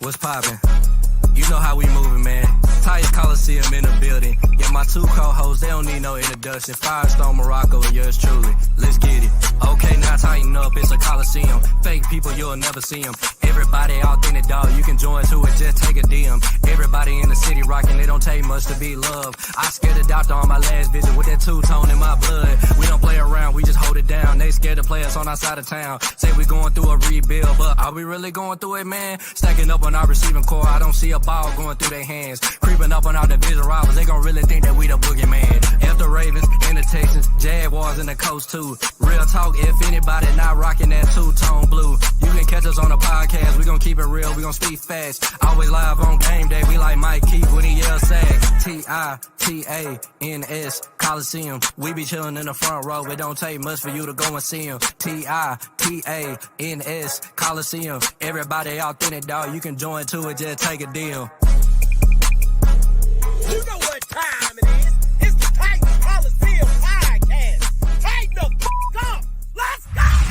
What's poppin'? You know how we moving, man. Titans Colosseum in the building. Yeah, my two co-hosts, they don't need no introduction. Firestone Morocco and yours truly. Let's get it. Okay, now tighten up, it's a Coliseum. Fake people, you'll never see them. Everybody authentic, dog, you can join to it, just take a DM. Everybody in the city rocking, it don't take much to be loved. I scared the doctor on my last visit with that two-tone in my blood. We don't play around, we just hold it down. They scared to play us on our side of town. Say we going through a rebuild, but are we really going through it, man? Stacking up on our receiving core, I don't see a ball going through their hands. Creeping up on our division rivals, they gon' really think that we the boogeyman. F the Ravens and the Texans, Jaguars and the Colts too. Real talk, if anybody not rocking that two-tone blue, you can catch us on the podcast. We gon' keep it real, we gon' speak fast. Always live on game day, we like Mike Keith when he yells sag. Titans Colosseum, we be chillin' in the front row. It don't take much for you to go and see him. Titans Colosseum, everybody authentic, dog. You can join to it, just take a deal. You know what time it is. It's the Titans Colosseum Podcast. Tighten the f*** up. Let's go.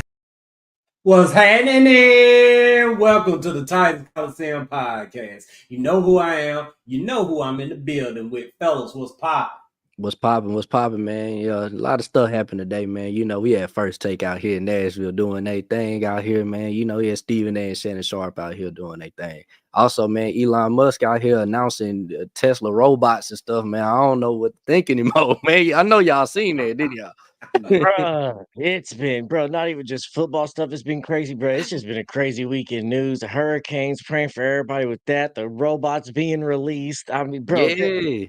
What's happening? Welcome to the Titans Colosseum Podcast. You know who I am. You know who I'm in the building with. Fellas, what's poppin'? What's poppin', man? Yeah, a lot of stuff happened today, man. You know, we had First Take out here in Nashville doing their thing out here, man. You know, we had Stephen A. and Shannon Sharp out here doing their thing. Also, man, Elon Musk out here announcing Tesla robots and stuff, man. I don't know what to think anymore, man. I know y'all seen that, didn't y'all? Bruh, it's been, not even just football stuff. It's been crazy, bro. It's just been a crazy week in news. The hurricanes, praying for everybody with that. The robots being released. I mean, bro. Yeah.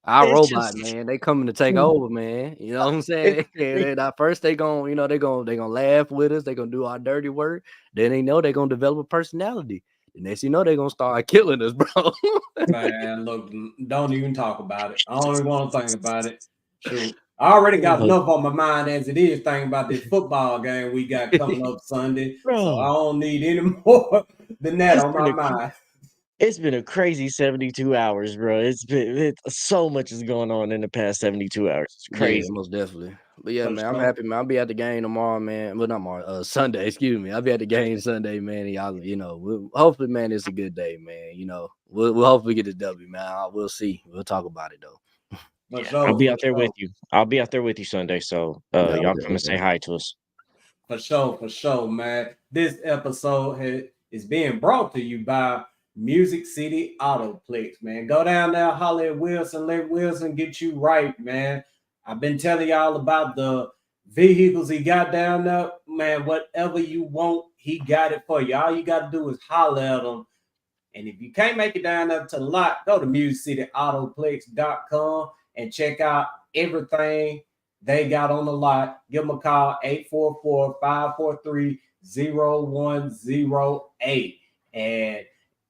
Our It's robot, just- man, they coming to take over, man. You know what I'm saying? First they gonna, they gonna laugh with us. They gonna do our dirty work. Then they know they gonna develop a personality. The next you know they gonna start killing us, bro. Man, look, don't even talk about it. I don't even want to think about it. Shoot. I already got enough on my mind as it is thinking about this football game we got coming up Sunday. So I don't need any more than that on my mind. It's been a crazy 72 hours, bro. So much is going on in the past 72 hours. It's crazy. Yeah, most definitely. But yeah, man, I'm happy, man. I'll be at the game tomorrow, man. Well, not tomorrow, Sunday, excuse me. I'll be at the game Sunday, man. And y'all, hopefully, man, it's a good day, man. We'll hopefully get this W, man. We'll see. We'll talk about it though. I'll be out there with you. I'll be out there with you Sunday. So y'all come and say hi to us. For sure, man. This episode is being brought to you by Music City Autoplex, man. Go down there, holler at Wilson, let Wilson get you right, man. I've been telling y'all about the vehicles he got down there, man. Whatever you want, he got it for you. All you got to do is holler at him. And if you can't make it down there to the lot, go to musiccityAutoplex.com and check out everything they got on the lot. Give them a call, 844-543-0108. And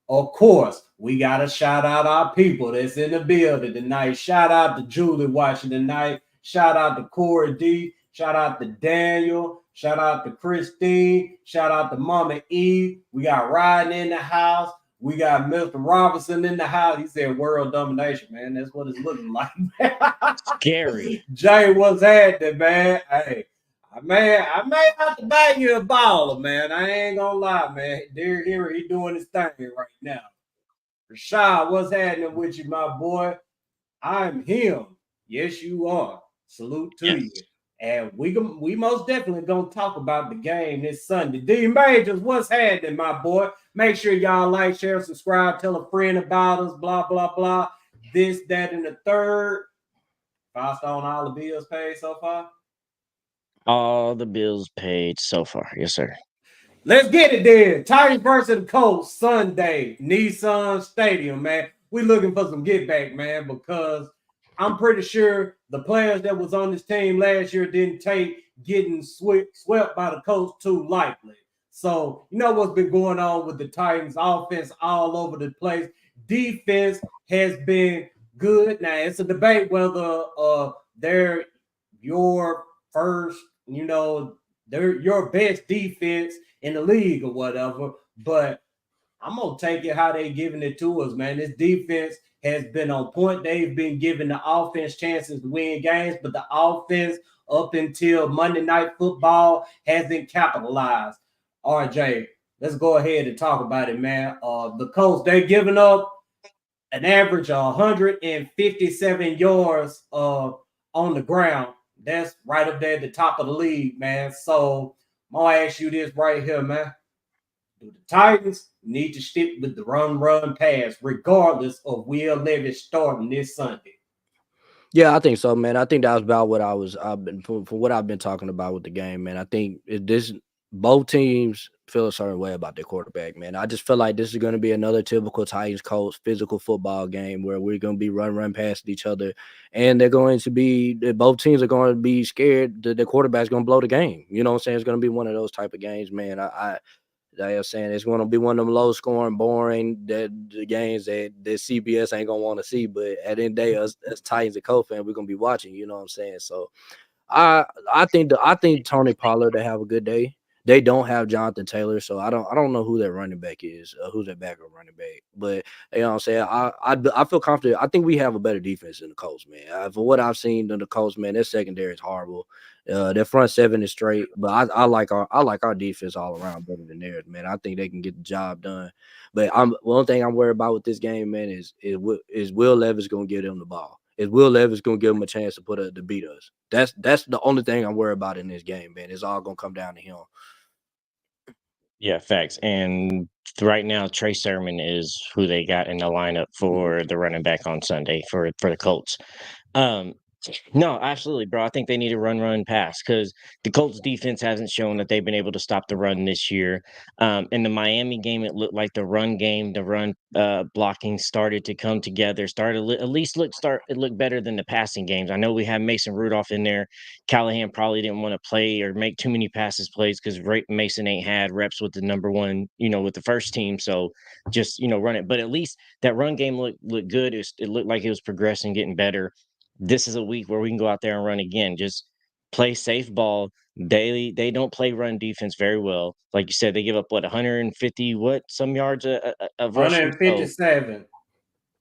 of course, we got to shout out our people that's in the building tonight. Shout out to Julie watching tonight. Shout out to Corey D. Shout out to Daniel. Shout out to Christine. Shout out to Mama E. We got Ryan in the house. We got Mr. Robinson in the house. He said world domination, man. That's what it's looking like. Scary. Jay, what's happening, man? Hey. Man, I may have to buy you a baller, man. I ain't gonna lie, man. Derrick Henry, he doing his thing right now. Rashad, what's happening with you, my boy? I'm him. Yes, you are. Salute to you. And we most definitely gonna talk about the game this Sunday. D Majors, what's happening, my boy? Make sure y'all like, share, subscribe, tell a friend about us, blah, blah, blah. This, that, and the third. 5-star on all the bills paid so far? All the bills paid so far. Yes, sir. Let's get it then. Titans versus the Colts Sunday, Nissan Stadium, man. We looking for some get back, man, because I'm pretty sure the players that was on this team last year didn't take getting swept by the Colts too lightly. So, you know what's been going on with the Titans offense all over the place. Defense has been good. Now, it's a debate whether they're your first, they're your best defense in the league or whatever, but I'm going to take it how they giving it to us, man. This defense has been on point. They've been giving the offense chances to win games, but the offense up until Monday Night Football hasn't capitalized. RJ, let's go ahead and talk about it, man. The Colts, they're giving up an average of 157 yards on the ground. That's right up there at the top of the league, man. So I'm gonna ask you this right here, man. Do the Titans need to stick with the run, pass, regardless of Will Levis starting this Sunday? Yeah, I think so, man. I think that was about what I've been from what I've been talking about with the game, man. I think this both teams feel a certain way about their quarterback, man. I just feel like this is going to be another typical Titans Colts physical football game where we're going to be run past each other, and both teams are going to be scared that the quarterback's going to blow the game. You know what I'm saying? It's going to be one of those type of games, man. Like I'm saying, it's going to be one of them low scoring, boring the games that CBS ain't going to want to see. But at the end of the day, us as Titans and Colts fans, we're going to be watching. You know what I'm saying? So I think Tony Pollard to have a good day. They don't have Jonathan Taylor, so I don't know who their running back is, who's their backup running back. But you know what I'm saying, I feel confident. I think we have a better defense than the Colts, man. For what I've seen in the Colts, man, their secondary is horrible. Their front seven is straight, but I like our defense all around better than theirs, man. I think they can get the job done. But one thing I'm worried about with this game, man, is Will Levis gonna give them the ball? Is Will Levis gonna give them a chance to beat us? That's the only thing I'm worried about in this game, man. It's all gonna come down to him. Yeah, facts. And right now, Trey Sermon is who they got in the lineup for the running back on Sunday for the Colts. Um, no, absolutely, bro. I think they need to run, pass because the Colts defense hasn't shown that they've been able to stop the run this year. In the Miami game, it looked like the run game, the run blocking started to come together. It looked better than the passing games. I know we have Mason Rudolph in there. Callahan probably didn't want to play or make too many plays because Mason ain't had reps with the number one, with the first team. So just run it. But at least that run game looked good. It looked like it was progressing, getting better. This is a week where we can go out there and run again. Just play safe ball. They don't play run defense very well. Like you said, they give up 150 some yards of rushing. So 157.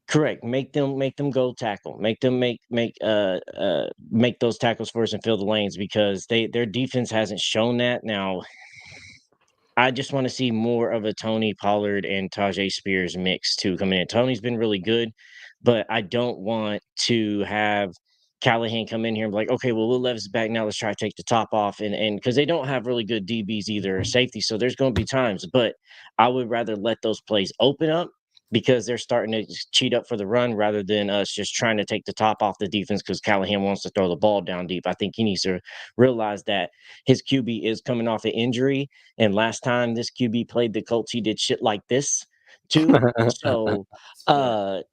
correct. Make them go tackle. Make them make those tackles for us and fill the lanes because their defense hasn't shown that. Now I just want to see more of a Tony Pollard and Tajay Spears mix too coming in. Tony's been really good, but I don't want to have Callahan come in here and be like, okay, well, Will Levis is back now. Let's try to take the top off. And because they don't have really good DBs either or safety. So there's going to be times, but I would rather let those plays open up because they're starting to cheat up for the run rather than us just trying to take the top off the defense because Callahan wants to throw the ball down deep. I think he needs to realize that his QB is coming off an injury. And last time this QB played the Colts, he did shit like this too. So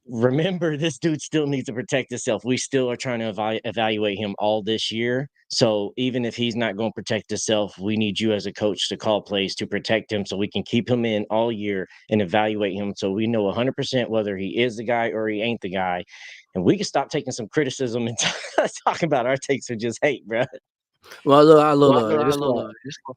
remember, this dude still needs to protect himself. We still are trying to evaluate him all this year. So even if he's not going to protect himself, we need you as a coach to call plays to protect him so we can keep him in all year and evaluate him so we know 100% whether he is the guy or he ain't the guy. And we can stop taking some criticism and talking about our takes with just hate, bro. Well, look.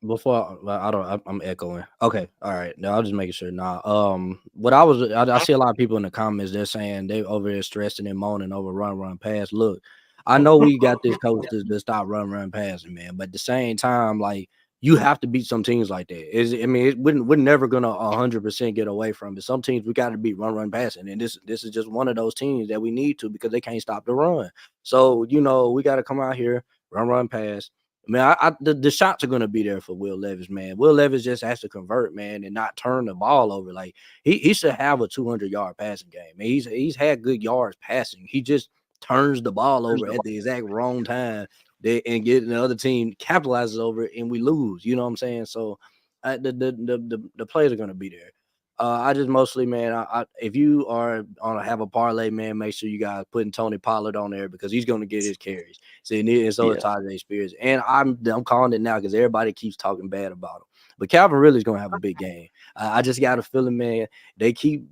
Before I'm echoing. Okay, all right. No, I'm just making sure. Nah, I see a lot of people in the comments. They're saying they over there stressing and moaning over run, pass. Look, I know we got this coach to stop run, passing, man. But at the same time, like you have to beat some teams like that. We're never gonna 100% get away from it. Some teams we got to beat run, passing, and this is just one of those teams that we need to because they can't stop the run. So we got to come out here, run, pass. The shots are gonna be there for Will Levis, man. Will Levis just has to convert, man, and not turn the ball over. Like he should have a 200-yard passing game. Man, he's had good yards passing. He just turns the ball over at the exact wrong time, and get the other team capitalizes over it, and we lose. You know what I'm saying? So the plays are gonna be there. I just mostly, man, if you are on have a parlay, man, make sure you guys putting Tony Pollard on there because he's going to get his carries. So is Tajay Spears, and I'm calling it now because everybody keeps talking bad about him. But Calvin really is going to have a big game. I just got a feeling, man. They keep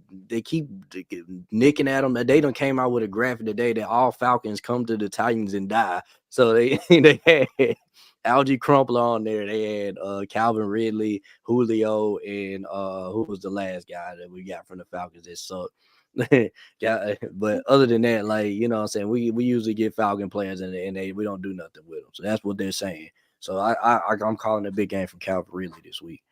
nicking at him. They done came out with a graphic today that all Falcons come to the Titans and die. So they had Algie Crumpler on there. They had Calvin Ridley, Julio, and who was the last guy that we got from the Falcons that sucked. Yeah, but other than that, like, you know what I'm saying, we usually get Falcon players and we don't do nothing with them. So that's what they're saying. So I'm calling a big game from Calvin Ridley this week.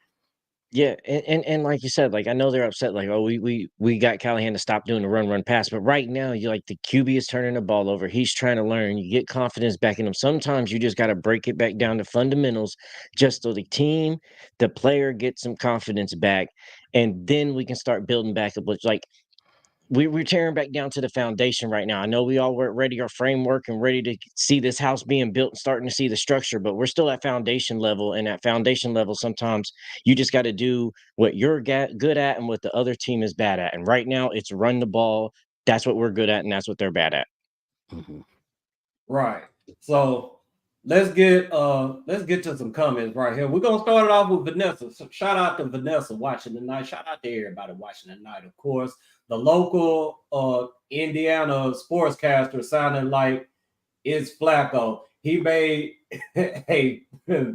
Yeah, and like you said, like I know they're upset, like, oh, we got Callahan to stop doing the run pass, but right now you like the QB is turning the ball over. He's trying to learn. You get confidence back in him. Sometimes you just got to break it back down to fundamentals, just so the team, the player gets some confidence back, and then we can start building back up. Which like we're tearing back down to the foundation right now. I know we all were ready our framework and ready to see this house being built and starting to see the structure, but we're still at foundation level. And at foundation level, sometimes you just got to do what you're good at and what the other team is bad at. And right now, it's run the ball. That's what we're good at, and that's what they're bad at. Mhm. Right. So let's get to some comments right here. We're gonna start it off with Vanessa. So shout out to Vanessa watching tonight. Shout out to everybody watching tonight. Of course, the local Indiana sportscaster sounded like it's Flacco. He made a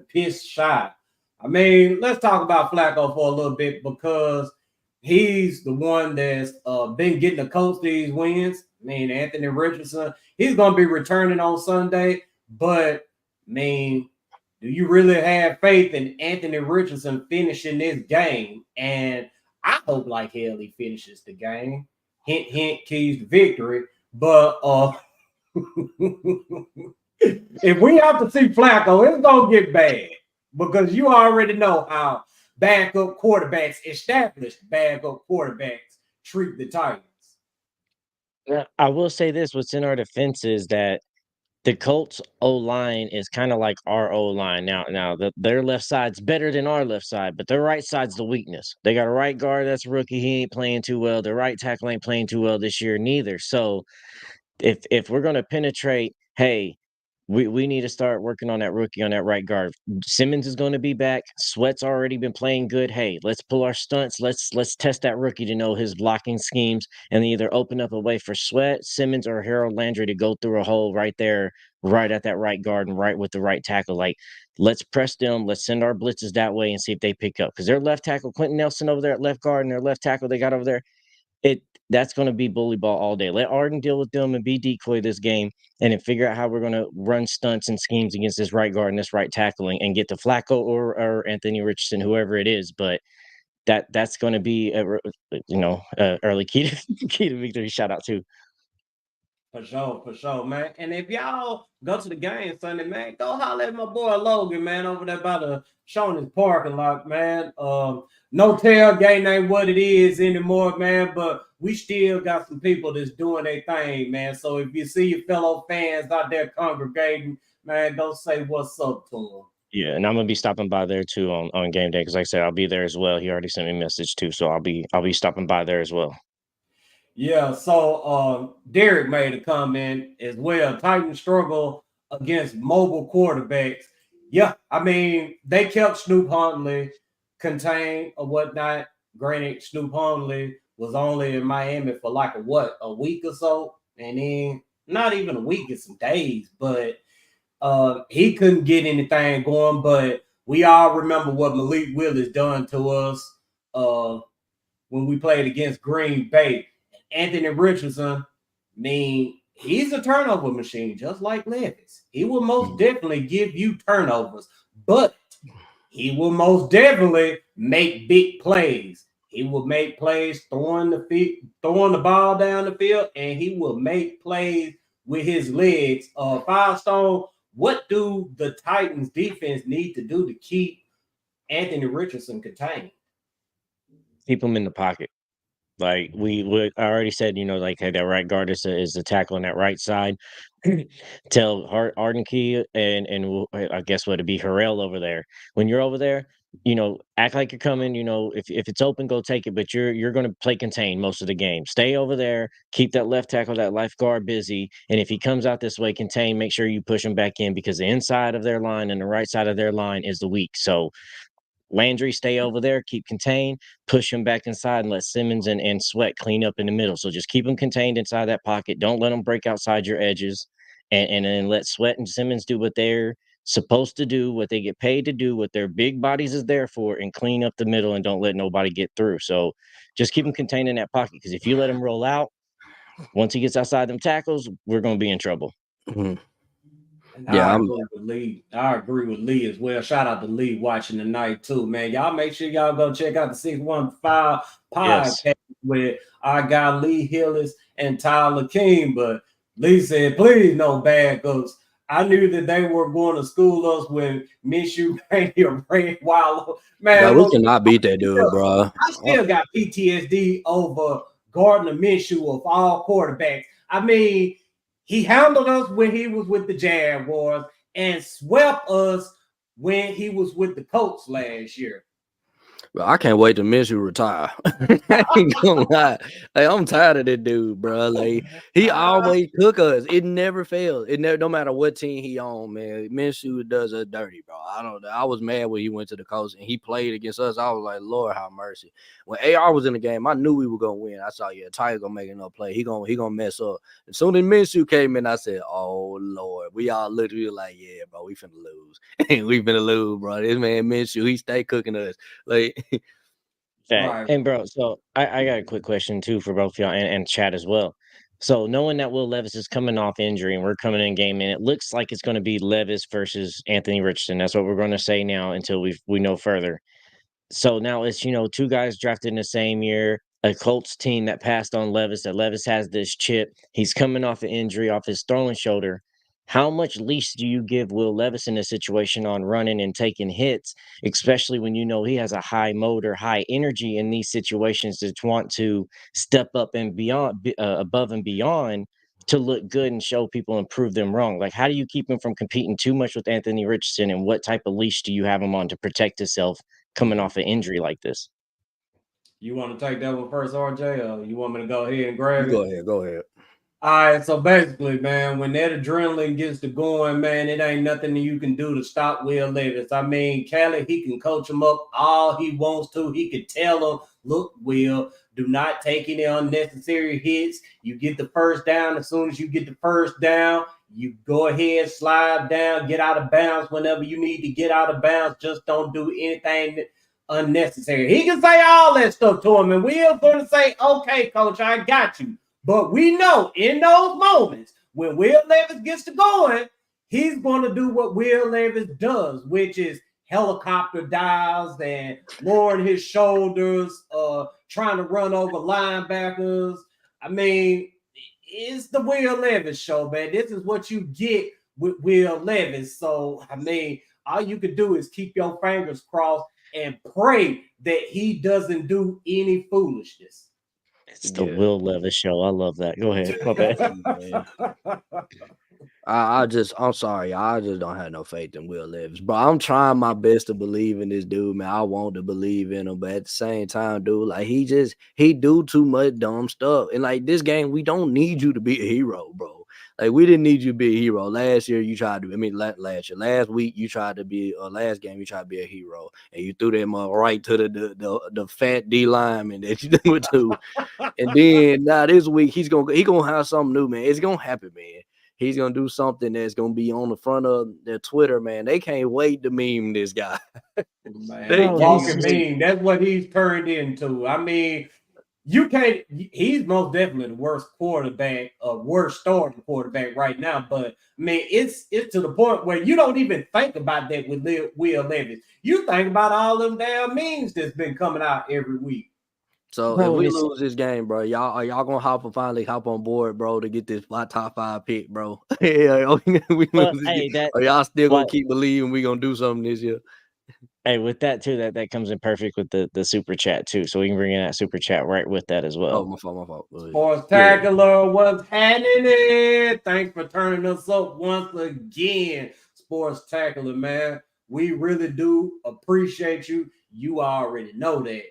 piss shot. I mean, let's talk about Flacco for a little bit because he's the one that's been getting the Colts these wins. I mean, Anthony Richardson, he's going to be returning on Sunday, but I mean, do you really have faith in Anthony Richardson finishing this game? And I hope like hell he finishes the game. Hint, hint, keys to victory. But if we have to see Flacco, it's going to get bad because you already know how backup quarterbacks, established backup quarterbacks, treat the Titans. Yeah, I will say this: what's in our defense is that the Colts O line is kind of like our O line now. Their left side's better than our left side, but their right side's the weakness. They got a right guard that's a rookie. He ain't playing too well. Their right tackle ain't playing too well this year neither. So if we're gonna penetrate, hey, we need to start working on that rookie on that right guard. Simmons is going to be back. Sweat's already been playing good. Hey, let's pull our stunts. Let's test that rookie to know his blocking schemes and either open up a way for Sweat, Simmons, or Harold Landry to go through a hole right there, right at that right guard and right with the right tackle. Like, let's press them. Let's send our blitzes that way and see if they pick up. Because their left tackle, Quentin Nelson over there at left guard, and their left tackle they got over there, that's going to be bully ball all day. Let Arden deal with them and be decoy this game, and then figure out how we're going to run stunts and schemes against this right guard and this right tackling, and get to Flacco or Anthony Richardson, whoever it is. But that's going to be early key to key to victory. Shout out to. For sure, man. And if y'all go to the game Sunday, man, go holler at my boy Logan, man, over there by the Shoney's parking lot, man. No tailgate ain't what it is anymore, man, but we still got some people that's doing their thing, man. So if you see your fellow fans out there congregating, man, go say what's up to them. Yeah, and I'm gonna be stopping by there too on game day because, like I said, I'll be there as well. He already sent me a message too, so I'll be stopping by there as well. Yeah, so Derrick made a comment as well. Titans struggle against mobile quarterbacks. Yeah, I mean, they kept Snoop Huntley contained or whatnot. Granted, Snoop Huntley was only in Miami for like a week or so, and then not even a week, it's some days, but he couldn't get anything going. But we all remember what Malik Willis done to us when we played against Green Bay. Anthony Richardson, I mean, he's a turnover machine, just like Levis. He will most definitely give you turnovers, but he will most definitely make big plays. He will make plays throwing the ball down the field, and he will make plays with his legs. Firestone, what do the Titans defense need to do to keep Anthony Richardson contained? Keep him in the pocket. Like I already said, like, hey, that right guard is the tackle on that right side. Tell Arden Key and I guess what it'd be Harrell over there. When you're over there, act like you're coming. If it's open, go take it. But you're going to play contain most of the game. Stay over there. Keep that left tackle, that left guard busy. And if he comes out this way, contain. Make sure you push him back in because the inside of their line and the right side of their line is the weak. So Landry, stay over there, keep contained, push him back inside, and let Simmons and Sweat clean up in the middle. So just keep them contained inside that pocket. Don't let them break outside your edges. And then let Sweat and Simmons do what they're supposed to do, what they get paid to do, what their big bodies is there for, and clean up the middle and don't let nobody get through. So just keep him contained in that pocket because if you let him roll out, once he gets outside them tackles, we're going to be in trouble. Mhm. And Yeah, I agree with Lee. I agree with Lee as well. Shout out to Lee watching tonight too, man. Y'all make sure y'all go check out the 615 Yes. podcast with our guy Lee Hillis and Tyler King. But Lee said, please no backups. I knew that they were going to school us when Minshew made a red wild. bro, Man, we look, cannot beat that dude, bro. I still got PTSD over Gardner Minshew of all quarterbacks. I mean, he handled us when he was with the Jaguars and swept us when he was with the Colts last year. Bro, I can't wait to Minshew retire. I ain't gonna lie. Like, I'm tired of that dude, bro. Like, he always took us. It never fails. It never, no matter what team he on, man. Minshew does us dirty, bro. I was mad when he went to the Colts and he played against us. I was like, Lord have mercy. When AR was in the game, I knew we were gonna win. I saw, yeah, Tiger gonna make another play. He gonna mess up. As soon as Minshew came in, I said, oh Lord. We all looked, we were like, yeah, bro, we finna lose. We finna lose, bro. This man Minshew, he stay cooking us. Like, Fact. And bro, so I got a quick question too for both y'all and Chad as well. So knowing that Will Levis is coming off injury and we're coming in game and it looks like it's going to be Levis versus Anthony Richardson. That's what we're going to say now until we know further. So now it's, two guys drafted in the same year, a Colts team that passed on Levis, that Levis has this chip. He's coming off an injury off his throwing shoulder. How much leash do you give Will Levis in this situation on running and taking hits, especially when he has a high motor, high energy in these situations to want to step up and beyond, above and beyond to look good and show people and prove them wrong? Like, how do you keep him from competing too much with Anthony Richardson, and what type of leash do you have him on to protect himself coming off an injury like this? You want to take that one first, RJ, or you want me to go ahead and grab it? Go ahead. All right, so basically, man, when that adrenaline gets to going, man, it ain't nothing that you can do to stop Will Levis. I mean, Callie, he can coach him up all he wants to. He can tell him, look, Will, do not take any unnecessary hits. You get the first down. As soon as you get the first down, you go ahead, slide down, get out of bounds whenever you need to get out of bounds. Just don't do anything unnecessary. He can say all that stuff to him, and Will's going to say, okay, coach, I got you. But we know in those moments when Will Levis gets to going, he's going to do what Will Levis does, which is helicopter dives and lowering his shoulders, trying to run over linebackers. I mean, it's the Will Levis show, man. This is what you get with Will Levis. So, I mean, all you can do is keep your fingers crossed and pray that he doesn't do any foolishness. It's the Will Levis show. I love that. Go ahead. My bad. I'm sorry. I just don't have no faith in Will Levis, bro. I'm trying my best to believe in this dude, man. I want to believe in him, but at the same time, dude, like he do too much dumb stuff. And like this game, we don't need you to be a hero, bro. Like we didn't need you to be a hero. Last year, you tried to. I mean, last week, you tried to be. Last game, you tried to be a hero, and you threw them right to the fat D lineman that you threw it to. And then now this week, he gonna have something new, man. It's gonna happen, man. He's gonna do something that's gonna be on the front of their Twitter, man. They can't wait to meme this guy. Man, walking meme. That's what he's turned into. I mean, you can't. He's most definitely the worst quarterback, worst starting quarterback right now. But I mean, it's to the point where you don't even think about that with Will Levis. You think about all them damn memes that's been coming out every week. So if we lose this game, bro, y'all gonna finally hop on board, bro, to get this top 5 pick, bro. Yeah, or y'all still gonna keep believing we gonna do something this year. Hey, with that too, that comes in perfect with the super chat too. So we can bring in that super chat right with that as well. Oh, my fault. Sports Tackler, what's happening? Thanks for turning us up once again, Sports Tackler, man. We really do appreciate you. You already know that.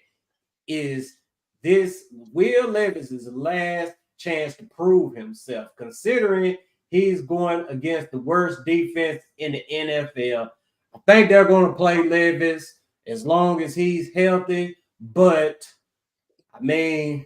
This Will Levis' last chance to prove himself, considering he's going against the worst defense in the NFL. I think they're going to play Levis as long as he's healthy, but I mean,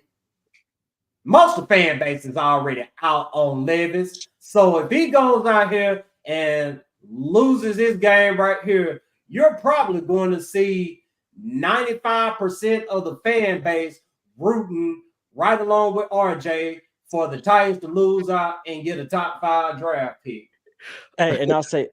most of the fan base is already out on Levis. So if he goes out here and loses his game right here, you're probably going to see 95% of the fan base rooting right along with RJ for the Titans to lose out and get a top 5 draft pick. Hey, and I'll say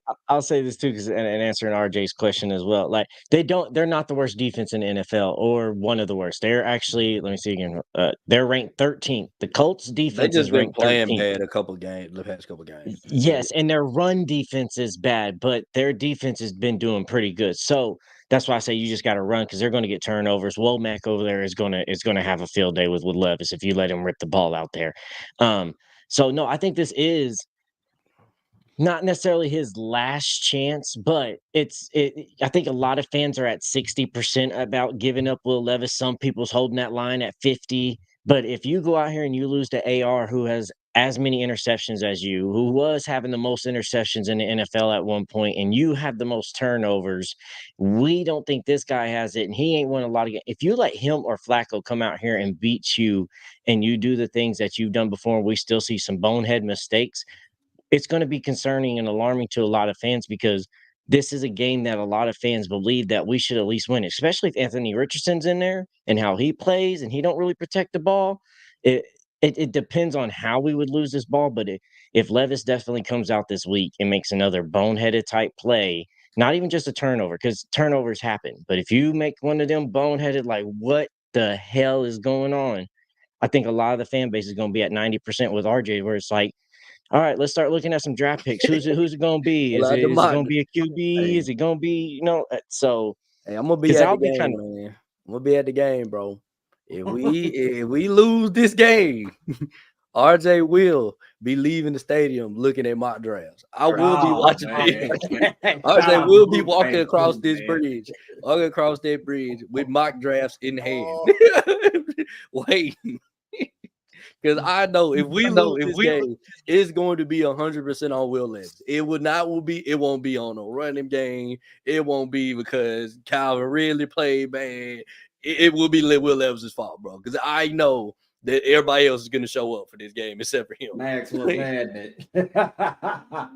this too, because and answering RJ's question as well. Like they're not the worst defense in the NFL or one of the worst. They're actually, let me see again. They're ranked 13th. The Colts They defense just is been ranked playing 13th. bad the past couple games. Yes, and their run defense is bad, but their defense has been doing pretty good. So that's why I say you just got to run because they're going to get turnovers. Womack over there is gonna have a field day with Levis if you let him rip the ball out there. So no, I think this is not necessarily his last chance, but I think a lot of fans are at 60% about giving up Will Levis. Some people's holding that line at 50. But if you go out here and you lose to AR, who has as many interceptions as you, who was having the most interceptions in the NFL at one point, and you have the most turnovers, we don't think this guy has it, and he ain't won a lot of games. If you let him or Flacco come out here and beat you, and you do the things that you've done before, and we still see some bonehead mistakes, it's going to be concerning and alarming to a lot of fans because this is a game that a lot of fans believe that we should at least win, especially if Anthony Richardson's in there and how he plays and he don't really protect the ball. It depends on how we would lose this ball, but if Levis definitely comes out this week and makes another boneheaded type play, not even just a turnover, because turnovers happen, but if you make one of them boneheaded, like what the hell is going on? I think a lot of the fan base is going to be at 90% with RJ, where it's like, all right, let's start looking at some draft picks. Who's it going to be? Well, Is it going to be a QB? Hey, Is it going to be, so I'm gonna be because at the I'll be game, kind of man. I'm gonna be at the game, bro. If we lose this game, RJ will be leaving the stadium looking at mock drafts. I will be Oh, watching man. it. RJ will be Stop, walking across man. this bridge, walking across that bridge with mock drafts in hand. Waiting. Because I know if we lose this game, it's going to be 100% on Will Levis. It won't be on a running game. It won't be because Calvin really played bad. It will be Will Levis' fault, bro. Because I know that everybody else is going to show up for this game except for him. Max was mad that.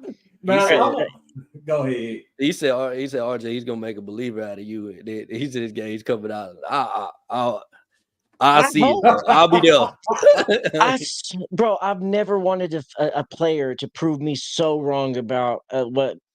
Go ahead. He said, RJ, he's gonna make a believer out of you. He said this game's coming out. I'll see it, bro. I'll be there. Bro, I've never wanted a player to prove me so wrong about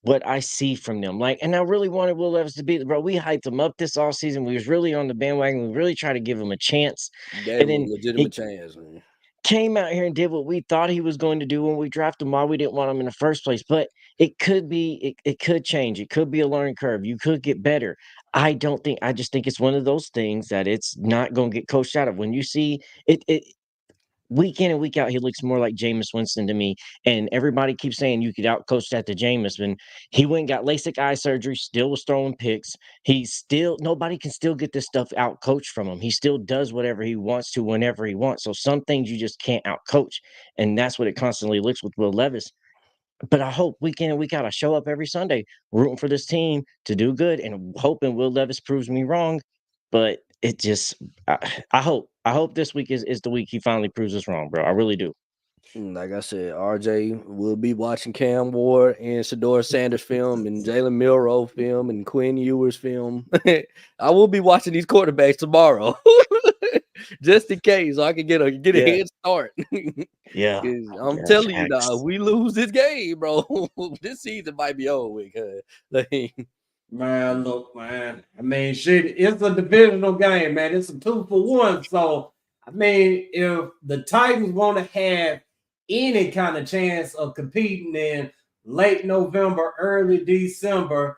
what I see from them. Like, and I really wanted Will Levis to be, bro. We hyped him up this all season. We was really on the bandwagon. We really tried to give him a chance. Gave him a legitimate chance, man. Came out here and did what we thought he was going to do when we drafted him, why we didn't want him in the first place. But it could be, it could change. It could be a learning curve. You could get better. I just think it's one of those things that it's not going to get coached out of. When you see it week in and week out, he looks more like Jameis Winston to me. And everybody keeps saying you could outcoach that to Jameis. When he went and got LASIK eye surgery, still was throwing picks. Nobody can still get this stuff out coached from him. He still does whatever he wants to whenever he wants. So some things you just can't out coach. And that's what it constantly looks with Will Levis. But I hope week in and week out, I show up every Sunday rooting for this team to do good and hoping Will Levis proves me wrong. But it just, I hope this week is the week he finally proves us wrong, bro. I really do. Like I said, RJ will be watching Cam Ward and Shador Sanders film and Jalen Milroe film and Quinn Ewers film. I will be watching these quarterbacks tomorrow, just in case, so I can get a head start. Yeah, I'm telling you now, if we lose this game, bro, this season might be over with. Man, look, man. I mean, shit, it's a divisional game, man. It's a 2-for-1. So, I mean, if the Titans want to have any kind of chance of competing in late November, early December,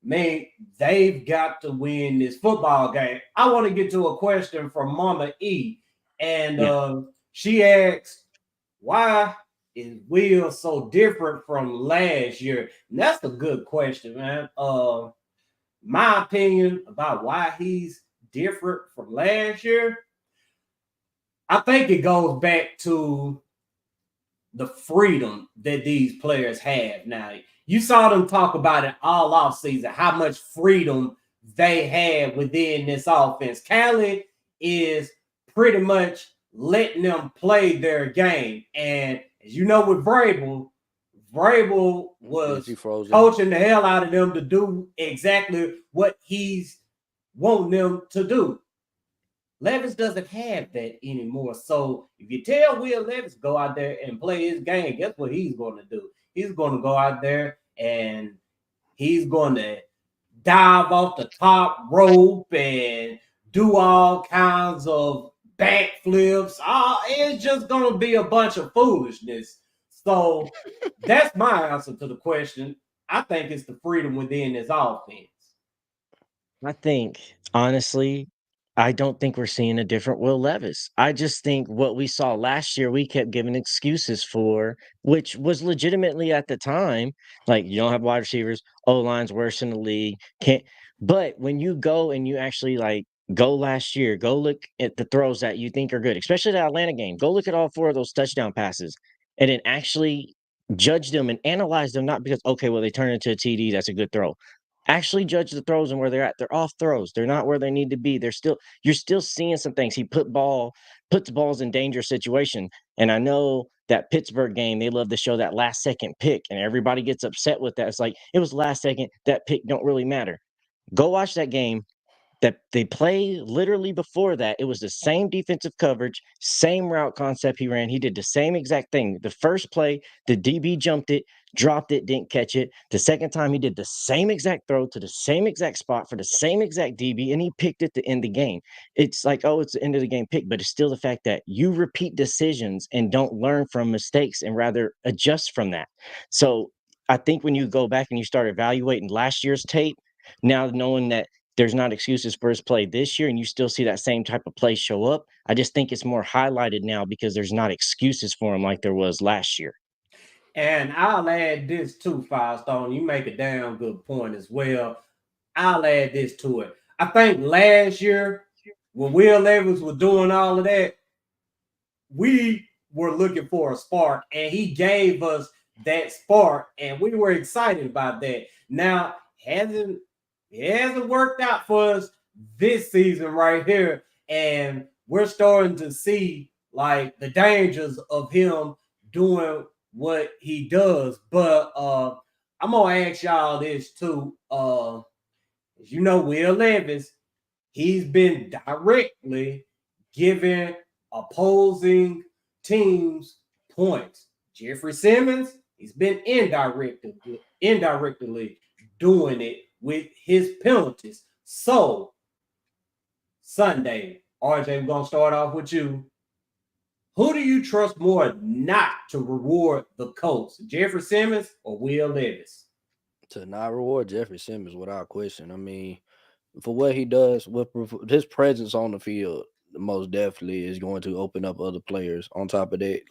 man, they've got to win this football game. I want to get to a question from Mama E. And she asked, why is Will so different from last year? And that's a good question, man. My opinion about why he's different from last year, I think it goes back to the freedom that these players have. Now, you saw them talk about it all off season, how much freedom they had within this offense. Callie is pretty much letting them play their game. And as you know, with Vrabel was coaching the hell out of them to do exactly what he's wanting them to do. Levis doesn't have that anymore. So if you tell Will Levis go out there and play his game, guess what he's going to do? He's going to go out there and he's going to dive off the top rope and do all kinds of backflips. It's just going to be a bunch of foolishness. So that's my answer to the question. I think it's the freedom within his offense. I think, honestly, I don't think we're seeing a different Will Levis. I just think what we saw last year, we kept giving excuses for, which was legitimately at the time, like you don't have wide receivers, O line's worse in the league. Can't. But when you go and you actually like go last year, go look at the throws that you think are good, especially the Atlanta game. Go look at all four of those touchdown passes, and then actually judge them and analyze them, not because okay, well they turn into a TD, that's a good throw. Actually judge the throws and where they're at. They're off throws. They're not where they need to be. You're still seeing some things. He puts balls in dangerous situation. And I know that Pittsburgh game, they love to show that last second pick, and everybody gets upset with that. It's like it was last second. That pick don't really matter. Go watch that game that they play literally before that. It was the same defensive coverage, same route concept he ran. He did the same exact thing. The first play, the DB jumped it, dropped it, didn't catch it. The second time, he did the same exact throw to the same exact spot for the same exact DB, and he picked it to end the game. It's like, oh, it's the end of the game pick, but it's still the fact that you repeat decisions and don't learn from mistakes and rather adjust from that. So I think when you go back and you start evaluating last year's tape, now knowing that there's not excuses for his play this year, and you still see that same type of play show up. I just think it's more highlighted now because there's not excuses for him like there was last year. And I'll add this too, Firestone. You make a damn good point as well. I'll add this to it. I think last year, when Will Levis was doing all of that, we were looking for a spark, and he gave us that spark, and we were excited about that. Now, it hasn't worked out for us this season right here, and we're starting to see like the dangers of him doing what he does. But I'm gonna ask y'all this too. As you know, Will Levis, he's been directly giving opposing teams points. Jeffery Simmons, he's been indirectly doing it with his penalties. So, Sunday, RJ, we're going to start off with you. Who do you trust more not to reward the Colts, Jeffery Simmons or Will Levis? To not reward Jeffery Simmons without question. I mean, for what he does, with his presence on the field, most definitely is going to open up other players on top of that.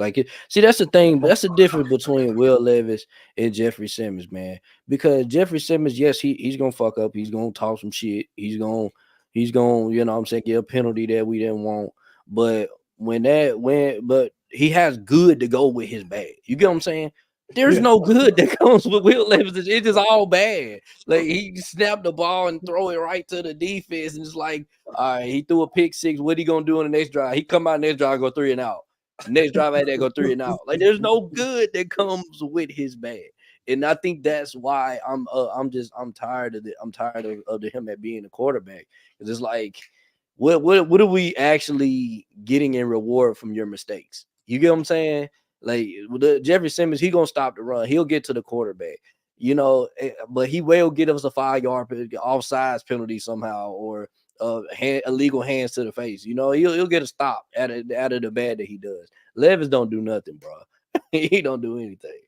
See, that's the thing. That's the difference between Will Levis and Jeffery Simmons, man. Because Jeffery Simmons, yes, he's gonna fuck up. He's gonna talk some shit. He's gonna, you know what I'm saying, get a penalty that we didn't want. But but he has good to go with his bad. You get what I'm saying? There's no good that comes with Will Levis. It's just all bad. Like, he snapped the ball and throw it right to the defense, and it's like, all right, he threw a pick six. What he gonna do in the next drive? He come out next drive, go 3 and out. Next drive at that, go 3 and out. Like, there's no good that comes with his bad. And I think that's why I'm tired of it. I'm tired of him at being a quarterback. Because it's like, what are we actually getting in reward from your mistakes? You get what I'm saying? Like, Jeffery Simmons, he gonna stop the run. He'll get to the quarterback, but he will get us a 5-yard offsides penalty somehow, or illegal hands to the face. He'll get a stop out of the bad that he does. Levis don't do nothing, bro. He don't do anything.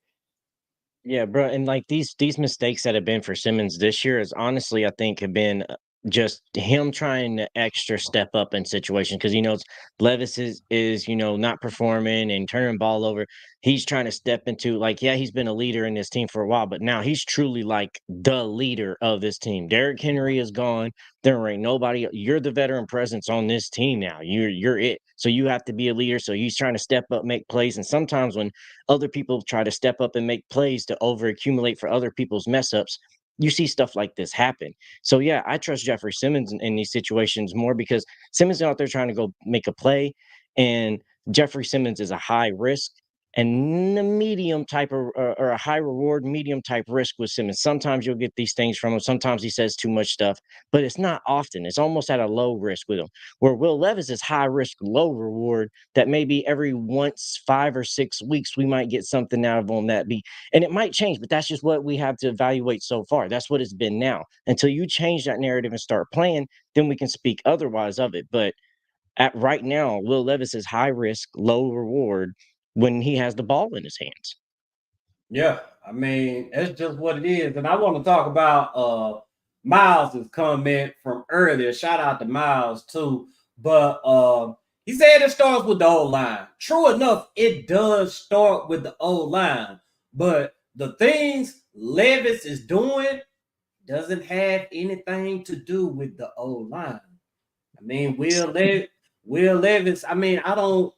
Yeah, bro, and like these mistakes that have been for Simmons this year is honestly, I think, have been just him trying to extra step up in situations because he knows Levis is not performing and turning ball over. He's trying to step into, like, yeah, he's been a leader in this team for a while, but now he's truly like the leader of this team. Derrick Henry is gone. There ain't nobody. You're the veteran presence on this team now. You're it. So you have to be a leader. So he's trying to step up, make plays. And sometimes when other people try to step up and make plays to over accumulate for other people's mess ups, you see stuff like this happen. So yeah, I trust Jeffery Simmons in these situations more because Simmons is out there trying to go make a play, and Jeffery Simmons is a high risk. and a medium type of or a high reward, medium type risk with Simmons. Sometimes you'll get these things from him. Sometimes he says too much stuff, but it's not often. It's almost at a low risk with him. Where Will Levis is high risk, low reward. That maybe every once 5 or 6 weeks we might get something out of him and it might change, but that's just what we have to evaluate so far. That's what it's been now. Until you change that narrative and start playing, then we can speak otherwise of it. But at right now, Will Levis is high risk, low reward when he has the ball in his hands. Yeah, I mean, that's just what it is. And I want to talk about Miles's comment from earlier. Shout out to Miles too. But he said it starts with the O-line. True enough, it does start with the O-line. But the things Levis is doing doesn't have anything to do with the O-line. I mean, Will Levis, I mean, I don't,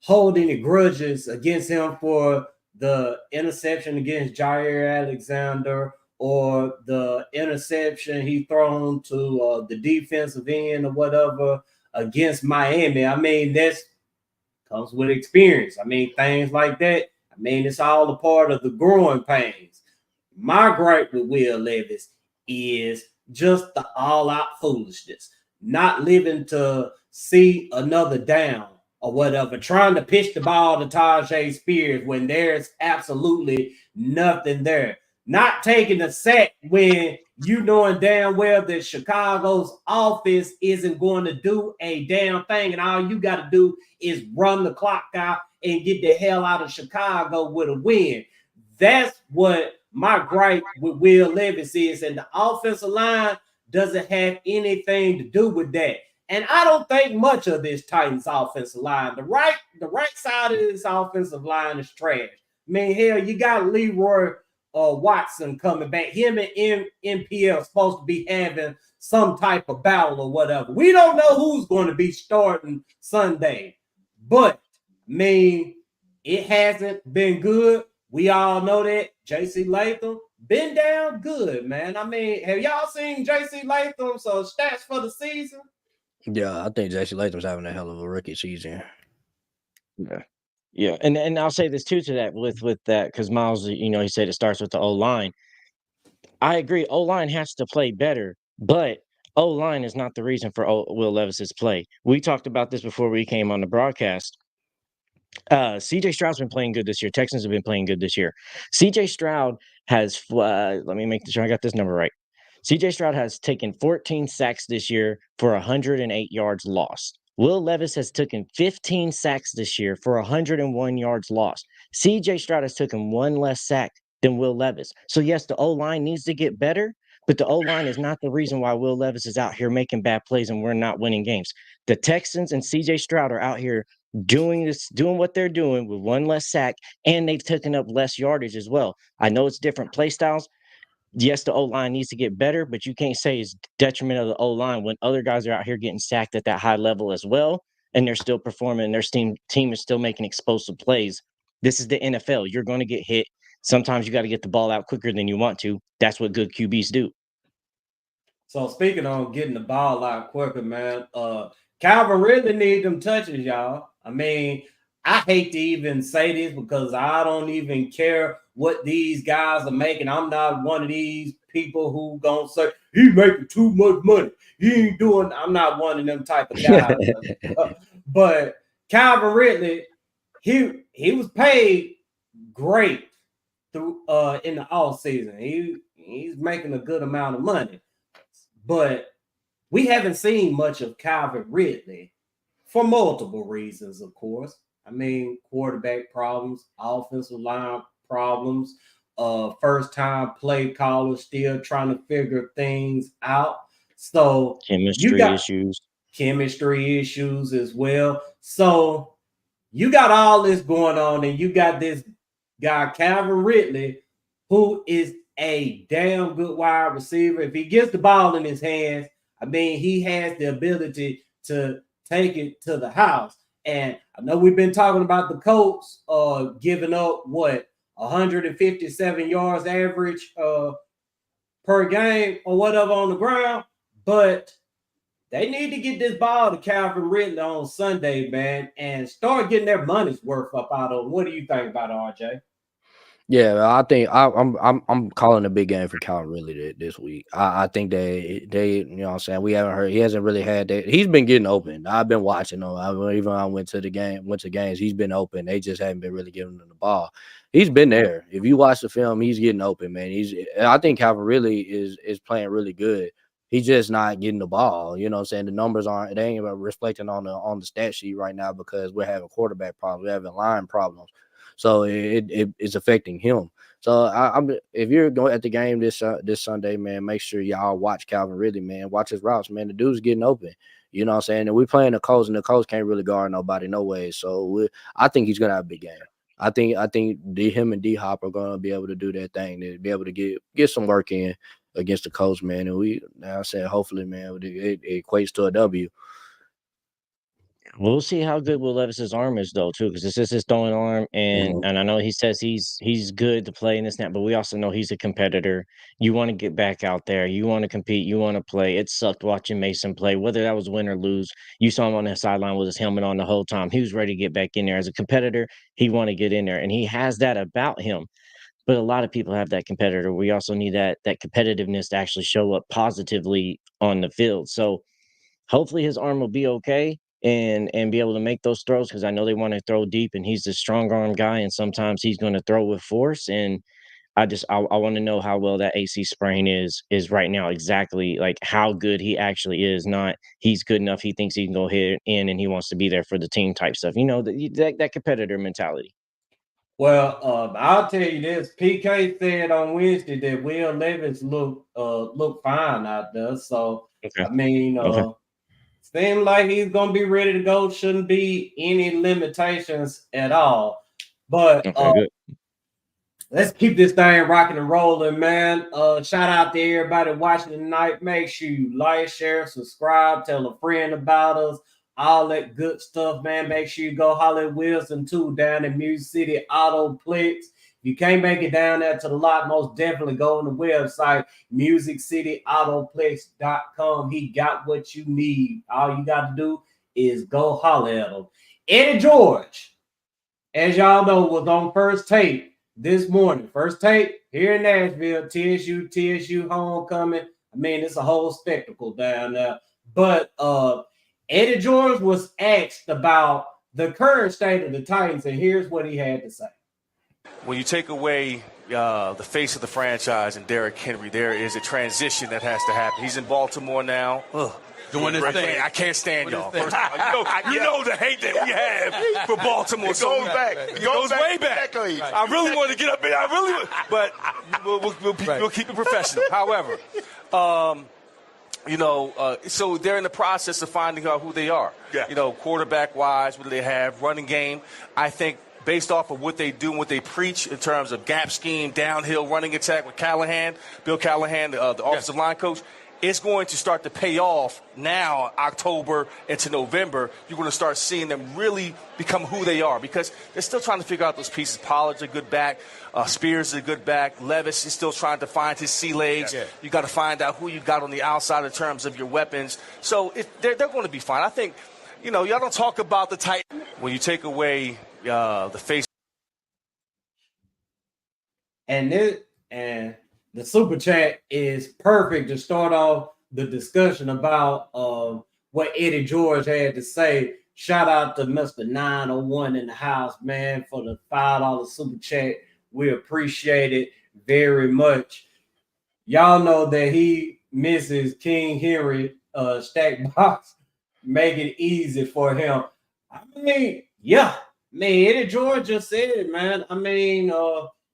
hold any grudges against him for the interception against Jair Alexander or the interception he thrown to the defensive end or whatever against Miami. I mean, that's comes with experience. I mean, things like that. I mean, it's all a part of the growing pains. My gripe with Will Levis is just the all-out foolishness, not living to see another down or whatever, trying to pitch the ball to Tajay Spears when there's absolutely nothing there. Not taking a sack when you knowing damn well that Chicago's offense isn't going to do a damn thing, and all you got to do is run the clock out and get the hell out of Chicago with a win. That's what my gripe with Will Levis is, and the offensive line doesn't have anything to do with that. And I don't think much of this Titans offensive line. The right side of this offensive line is trash. I mean, hell, you got Leroy Watson coming back. Him and NPL supposed to be having some type of battle or whatever. We don't know who's going to be starting Sunday. But, I mean, it hasn't been good. We all know that. J.C. Latham been down good, man. I mean, have y'all seen J.C. Latham's stats for the season? Yeah, I think J.C. Latham's having a hell of a rookie season. Yeah. And I'll say this too to that with that, because Miles, he said it starts with the O-line. I agree. O-line has to play better, but O-line is not the reason for Will Levis's play. We talked about this before we came on the broadcast. CJ Stroud's been playing good this year. Texans have been playing good this year. CJ Stroud has, let me make sure I got this number right. CJ Stroud has taken 14 sacks this year for 108 yards lost. Will Levis has taken 15 sacks this year for 101 yards lost. CJ Stroud has taken one less sack than Will Levis. So yes, the O-line needs to get better, but the O-line is not the reason why Will Levis is out here making bad plays and we're not winning games. The Texans and CJ Stroud are out here doing what they're doing with one less sack, and they've taken up less yardage as well. I know it's different play styles. Yes, the O-line needs to get better, but you can't say it's detriment of the O-line when other guys are out here getting sacked at that high level as well, and they're still performing. Their team is still making explosive plays. This is the NFL. You're going to get hit. Sometimes you got to get the ball out quicker than you want to. That's what good QBs do. So speaking on getting the ball out quicker, man, Calvin really need them touches, y'all. I mean, I hate to even say this because I don't even care what these guys are making. I'm not one of these people who gonna say he's making too much money. He ain't doing. I'm not one of them type of guys. But Calvin Ridley, he was paid great through in the off season. He's making a good amount of money, but we haven't seen much of Calvin Ridley for multiple reasons, of course. I mean, quarterback problems, offensive line problems, first-time play callers still trying to figure things out. So chemistry issues as well. So you got all this going on, and you got this guy, Calvin Ridley, who is a damn good wide receiver. If he gets the ball in his hands, I mean, he has the ability to take it to the house. And I know we've been talking about the Colts giving up, 157 yards average per game or whatever on the ground. But they need to get this ball to Calvin Ridley on Sunday, man, and start getting their money's worth up out of them. What do you think about it, RJ? Yeah, I think I'm calling a big game for Calvin Ridley this week. I think they you know what I'm saying, we haven't heard, he hasn't really had that. He's been getting open. I've been watching him. Even when I went to games, he's been open. They just haven't been really giving him the ball. He's been there. If you watch the film, he's getting open, man. I think Calvin Ridley is playing really good. He's just not getting the ball. You know what I'm saying? The numbers they ain't reflecting on the stat sheet right now because we're having quarterback problems, we're having line problems. So it's affecting him. So if you're going at the game this Sunday, man, make sure y'all watch Calvin Ridley, man. Watch his routes, man. The dude's getting open. You know what I'm saying? And we're playing the Colts, and the Colts can't really guard nobody no way. So I think he's gonna have a big game. I think him and D Hop are gonna be able to do that thing, to be able to get some work in against the Colts, man. And I said, hopefully, man, it equates to a W. We'll see how good Will Levis's arm is, though, too, because this is his throwing arm, and I know he says he's good to play in this snap, but we also know he's a competitor. You want to get back out there, you want to compete, you want to play. It sucked watching Mason play, whether that was win or lose. You saw him on the sideline with his helmet on the whole time. He was ready to get back in there as a competitor. He wanted to get in there, and he has that about him. But a lot of people have that competitor. We also need that competitiveness to actually show up positively on the field. So hopefully his arm will be okay and be able to make those throws, because I know they want to throw deep, and he's a strong arm guy, and sometimes he's going to throw with force. And I want to know how well that AC sprain is right now, exactly like how good he actually is. Not he's good enough, he thinks he can go hit in and he wants to be there for the team type stuff. You know, that competitor mentality. Well, I'll tell you this. PK said on Wednesday that Will Levis look fine out there. So Okay. I mean, seems like he's gonna be ready to go. Shouldn't be any limitations at all. But Good. Let's keep this thing rocking and rolling, man. Shout out to everybody watching tonight. Make sure you like, share, subscribe, tell a friend about us, all that good stuff, man. Make sure you go holler at Wilson too down in Music City Autoplex. If you can't make it down there to the lot, most definitely go on the website, musiccityautoplex.com. He got what you need. All you got to do is go holler at him. Eddie George, as y'all know, was on First Take this morning. First Take here in Nashville, TSU homecoming. I mean, it's a whole spectacle down there. But Eddie George was asked about the current state of the Titans, and here's what he had to say. When you take away the face of the franchise and Derrick Henry, there is a transition that has to happen. He's in Baltimore now. Doing this thing. I can't stand y'all. You know the hate that we have for Baltimore. It goes back. It goes way back. Exactly. I really want to get up in. But we'll keep it professional. However, so they're in the process of finding out who they are. Yeah. Quarterback-wise, what do they have? Running game. I think based off of what they do and what they preach in terms of gap scheme, downhill running attack with Bill Callahan, the offensive line coach, it's going to start to pay off now, October into November. You're going to start seeing them really become who they are, because they're still trying to figure out those pieces. Pollard's a good back. Spears is a good back. Levis is still trying to find his sea legs. Yeah. You got to find out who you got on the outside in terms of your weapons. So they're going to be fine. I think, y'all don't talk about the Titans. When you take away the face. And the super chat is perfect to start off the discussion about what Eddie George had to say. Shout out to Mr. 901 in the house, man, for the $5 super chat. We appreciate it very much. Y'all know that he misses King Henry stack box, make it easy for him. I mean, Eddie George just said it, man. I mean,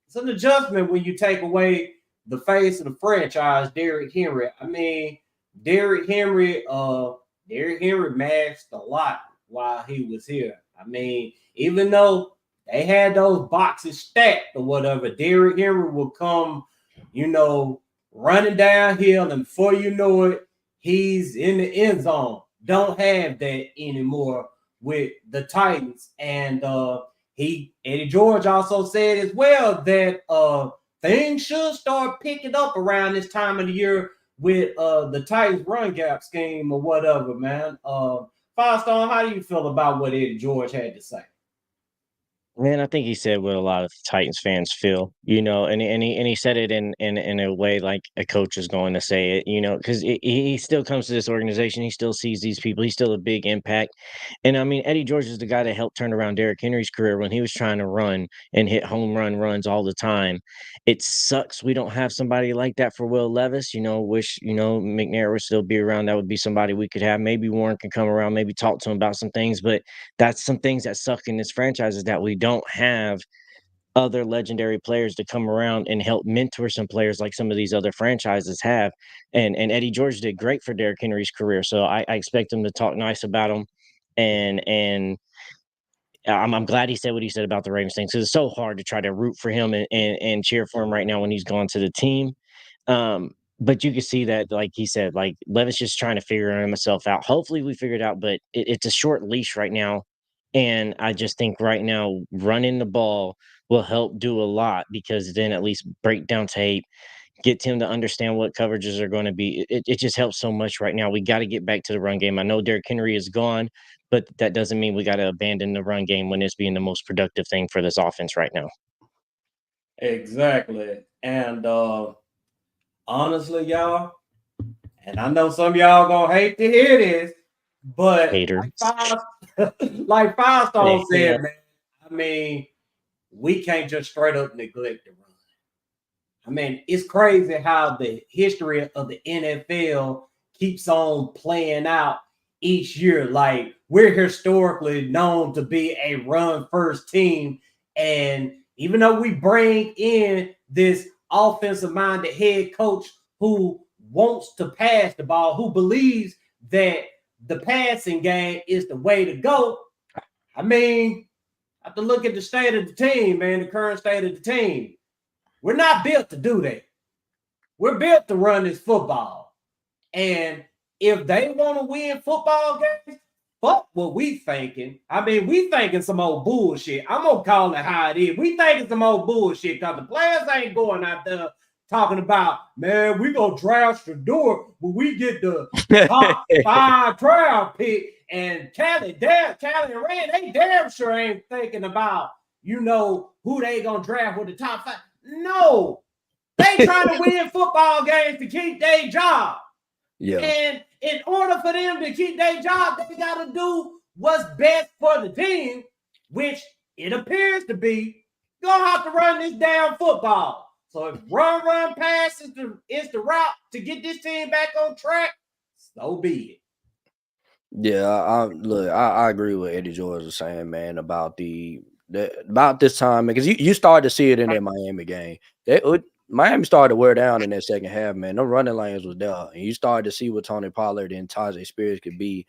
it's an adjustment when you take away the face of the franchise, Derrick Henry. I mean, Derrick Henry masked a lot while he was here. I mean, even though they had those boxes stacked or whatever, Derrick Henry will come, running downhill, and before you know it, he's in the end zone. Don't have that anymore with the Titans. And Eddie George also said as well that things should start picking up around this time of the year with the Titans run gap scheme or whatever, man. Firestone, how do you feel about what Eddie George had to say? Man, I think he said what a lot of Titans fans feel, and he said it in a way like a coach is going to say it, because he still comes to this organization, he still sees these people, he's still a big impact, and I mean Eddie George is the guy that helped turn around Derrick Henry's career when he was trying to run and hit home run runs all the time. It sucks we don't have somebody like that for Will Levis. Wish McNair would still be around. That would be somebody we could have. Maybe Warren can come around, maybe talk to him about some things, but that's some things that suck in this franchise is that we don't have other legendary players to come around and help mentor some players like some of these other franchises have. And Eddie George did great for Derrick Henry's career. So I expect him to talk nice about him. And I'm glad he said what he said about the Ravens thing, because it's so hard to try to root for him and cheer for him right now when he's gone to the team. But you can see that, like he said, like Levis just trying to figure himself out. Hopefully we figure it out, but it's a short leash right now. And I just think right now running the ball will help do a lot, because then at least break down tape, get him to understand what coverages are going to be. It just helps so much right now. We got to get back to the run game. I know Derrick Henry is gone, but that doesn't mean we got to abandon the run game when it's being the most productive thing for this offense right now. Exactly. And honestly, y'all, and I know some of y'all gonna hate to hear this, but Haters. like Firestone said, man, I mean, we can't just straight up neglect the run. I mean, it's crazy how the history of the NFL keeps on playing out each year. Like, we're historically known to be a run-first team, and even though we bring in this offensive-minded head coach who wants to pass the ball, who believes that the passing game is the way to go, I mean, I have to look at the state of the team, man, the current state of the team. We're not built to do that. We're built to run this football. And if they want to win football games, fuck what we thinking. I mean, we thinking some old bullshit. I'm going to call it how it is. We thinking some old bullshit because the players ain't going out there talking about, man, we going to draft Shador when we get the top 5 draft pick. And Callie and Red, they damn sure ain't thinking about, who they going to draft with the top 5. No. They trying to win football games to keep their job. Yeah. And in order for them to keep their job, they got to do what's best for the team, which it appears to be, going to have to run this damn football. So if run, pass is the route to get this team back on track, so be it. Yeah, I agree with Eddie George was saying, man, about about this time, because you started to see it in that Miami game. Miami started to wear down in that second half, man. No running lanes was there, and you started to see what Tony Pollard and Tajay Spears could be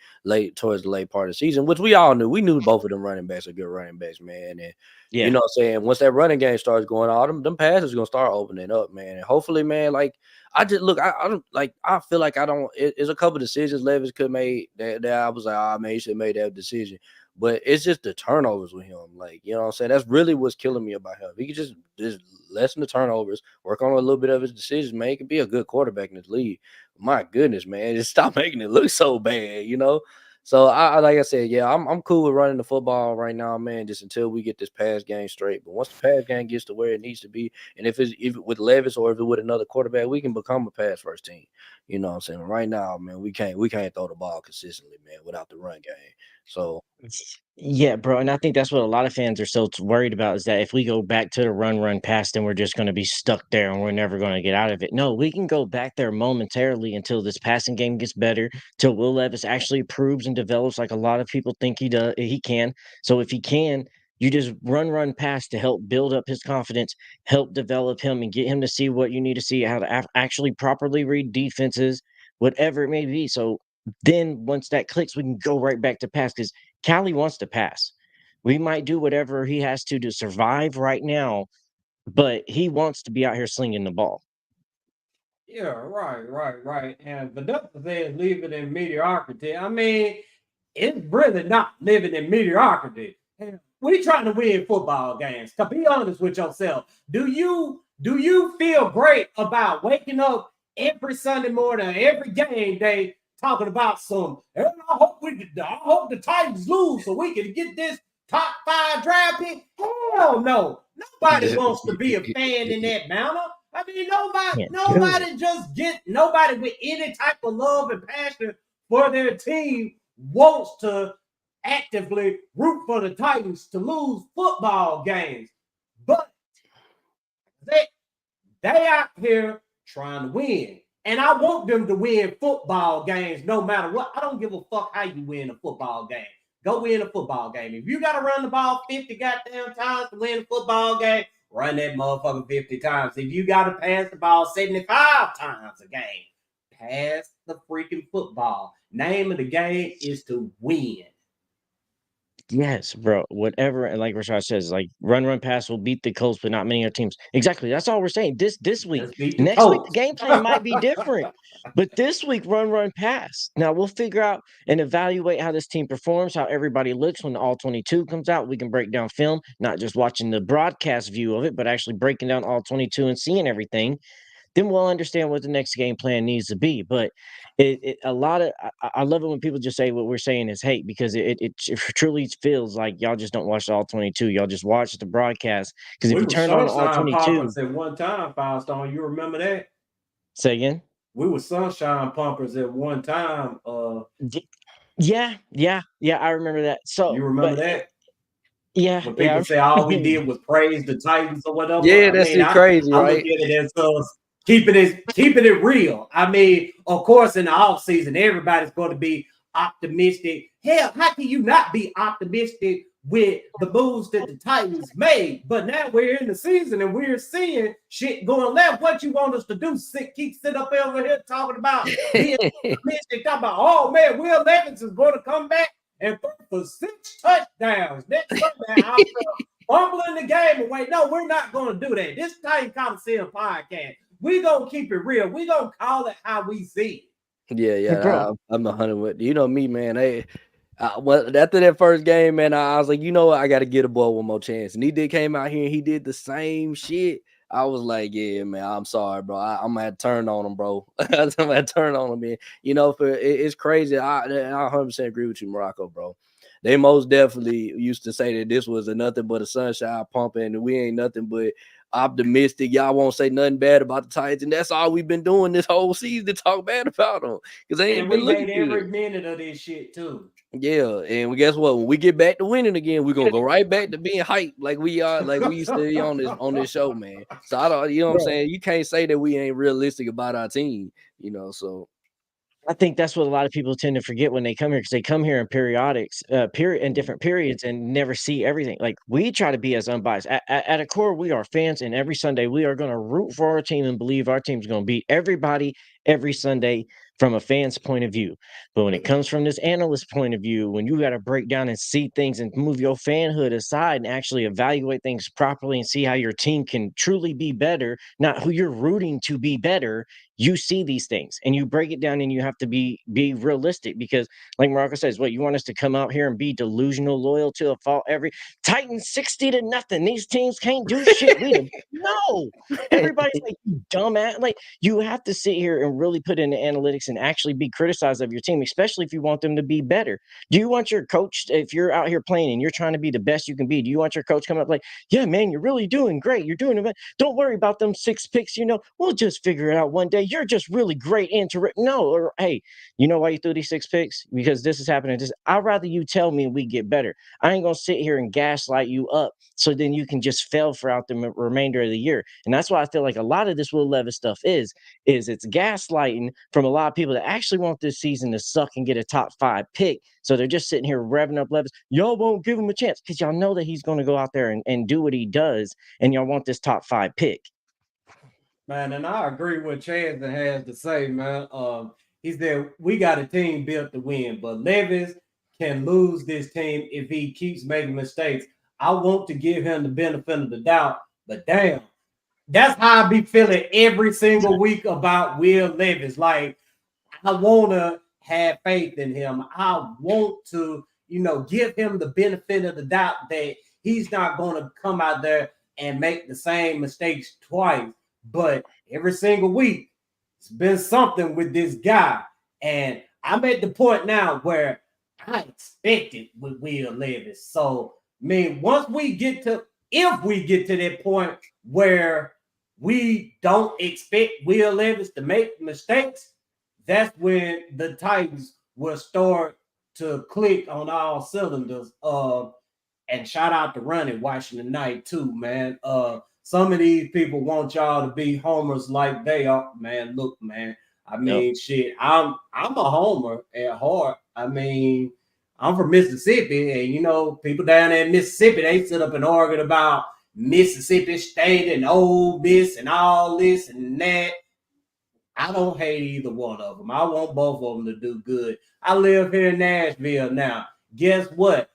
towards the late part of the season, which we all knew. We knew both of them running backs are good running backs, man. And you know what I'm saying, once that running game starts going on, them passes are gonna start opening up, man. And hopefully, man, like I feel like it's a couple decisions Levis could make that I was like, man, he should have made that decision. But it's just the turnovers with him. Like, you know what I'm saying? That's really what's killing me about him. He could just lessen the turnovers, work on a little bit of his decisions, man. He could be a good quarterback in this league. My goodness, man. Just stop making it look so bad, So, like I said, yeah, I'm cool with running the football right now, man, just until we get this pass game straight. But once the pass game gets to where it needs to be, and if with Levis or if it with another quarterback, we can become a pass-first team. You know what I'm saying? Right now, man, we can't throw the ball consistently, man, without the run game. So yeah, bro, and I think that's what a lot of fans are so worried about, is that if we go back to the run pass, then we're just going to be stuck there and we're never going to get out of it. No, we can go back there momentarily until this passing game gets better, till Will Levis actually proves and develops like a lot of people think he can. So if he can, you just run pass to help build up his confidence, help develop him, and get him to see what you need to see, how to actually properly read defenses, whatever it may be. So then once that clicks, we can go right back to pass, because Callie wants to pass. We might do whatever he has to survive right now, but he wants to be out here slinging the ball. Yeah, right. And Vanessa says leave it in mediocrity. I mean, it's really not living in mediocrity. We trying to win football games. To be honest with yourself, do you feel great about waking up every Sunday morning, every game day, talking about some. And I hope the Titans lose so we can get this top 5 draft pick. Hell no. Nobody wants to be a fan in that manner. I mean, nobody with any type of love and passion for their team wants to actively root for the Titans to lose football games. But they out here trying to win. And I want them to win football games no matter what. I don't give a fuck how you win a football game. Go win a football game. If you got to run the ball 50 goddamn times to win a football game, run that motherfucker 50 times. If you got to pass the ball 75 times a game, pass the freaking football. Name of the game is to win. Yes, bro. Whatever, and like Rashad says, like run, pass will beat the Colts, but not many other teams. Exactly. That's all we're saying. This week, next week, the game plan might be different, but this week, run, pass. Now we'll figure out and evaluate how this team performs, how everybody looks when the All 22 comes out. We can break down film, not just watching the broadcast view of it, but actually breaking down All 22 and seeing everything. Then we'll understand what the next game plan needs to be. But I love it when people just say what we're saying is hate, because it truly feels like y'all just don't watch the All 22. Y'all just watch the broadcast. Because if you turn on All 22, at one time, Firestone, you remember that? Say again. We were sunshine pumpers at one time. Yeah, I remember that. So you remember that? Yeah. When people say all we did was praise the Titans or whatever. Yeah, crazy, right? I look at it as keeping it real. I mean, of course, in the off season, everybody's going to be optimistic. Hell, how can you not be optimistic with the moves that the Titans made? But now we're in the season and we're seeing shit going left. What you want us to do? Keep sitting up over here talking about being optimistic, talking about, oh man, Will Levis is going to come back and throw for 6 touchdowns next Sunday. I'm fumbling the game away. No, we're not going to do that. This Titans Colosseum Podcast, we're going to keep it real. We're going to call it how we see it. Yeah. I'm 100 with you. Know me, man. After that first game, man, I was like, you know what? I got to get a boy one more chance. And he came out here and he did the same shit. I was like, yeah, man, I'm sorry, bro. I'm going to have to turn on him, bro. I'm going to have to turn on him, man. You know, it's crazy. I 100% agree with you, Morocco, bro. They most definitely used to say that this was nothing but a sunshine pumping and we ain't nothing but optimistic. Y'all won't say nothing bad about the Titans, and that's all we've been doing this whole season, to talk bad about them, because they ain't been looking good. Every minute of this shit too. Yeah, and guess what? When we get back to winning again, we're gonna go right back to being hyped like we are, like we used to be on this show, man. So I don't, you know what I'm saying? You can't say that we ain't realistic about our team, you know. So I think that's what a lot of people tend to forget when they come here, because they come here in in different periods and never see everything. Like, we try to be as unbiased. At a core, we are fans, and every Sunday we are going to root for our team and believe our team's going to beat everybody every Sunday from a fan's point of view. But when it comes from this analyst point of view, when you got to break down and see things and move your fanhood aside and actually evaluate things properly and see how your team can truly be better, not who you're rooting to be better, you see these things and you break it down, and you have to be realistic, because like Morocco says, what, you want us to come out here and be delusional, loyal to a fault every Titans 60-0. These teams can't do shit. No, everybody's like, you dumbass. Like, you have to sit here and really put in the analytics and actually be criticized of your team, especially if you want them to be better. Do you want your coach, if you're out here playing and you're trying to be the best you can be, do you want your coach coming up like, yeah, man, you're really doing great. You're doing it. Don't worry about them 6 picks. We'll just figure it out one day. You're just really great. No, or hey, you know why you threw these 6 picks? Because this is happening. I'd rather you tell me we get better. I ain't gonna sit here and gaslight you up so then you can just fail throughout the remainder of the year. And that's why I feel like a lot of this Will Levis stuff is it's gaslighting from a lot of people that actually want this season to suck and get a top 5 pick. So they're just sitting here revving up Levis. Y'all won't give him a chance because y'all know that he's going to go out there and do what he does, and y'all want this top 5 pick. Man, and I agree with Chance has to say, man. He said we got a team built to win, but Levis can lose this team if he keeps making mistakes. I want to give him the benefit of the doubt, but damn, that's how I be feeling every single week about Will Levis. Like, I want to have faith in him. I want to, give him the benefit of the doubt that he's not going to come out there and make the same mistakes twice. But every single week, It's been something with this guy. And I'm at the point now where I expect it with Will Levis. So, I mean, if we get to that point where we don't expect Will Levis to make mistakes, that's when the Titans will start to click on all cylinders. And shout out to Running Washington Night too, man. Some of these people want y'all to be homers like they are, man. Look, man. I mean, shit. I'm a homer at heart. I mean, I'm from Mississippi, and you know, people down there in Mississippi, they sit up and argue about Mississippi State and Ole Miss and all this and that. I don't hate either one of them. I want both of them to do good. I live here in Nashville now. Guess what?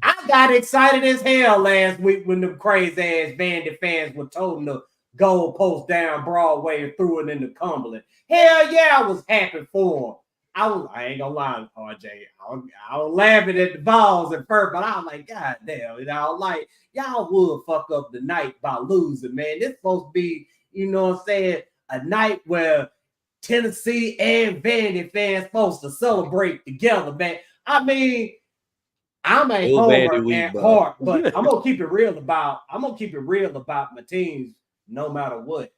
I got excited as hell last week when the crazy ass Vandy fans were toting the goalpost down Broadway and threw it into Cumberland. Hell yeah, I was happy for them. I ain't gonna lie, RJ. I was laughing at the balls at first, but I was like, God damn, you know, like y'all would fuck up the night by losing, man. This supposed to be, you know what I'm saying, a night where Tennessee and Vandy fans supposed to celebrate together, man. I mean, I'm a homer at heart, but I'm gonna keep it real about my teams no matter what.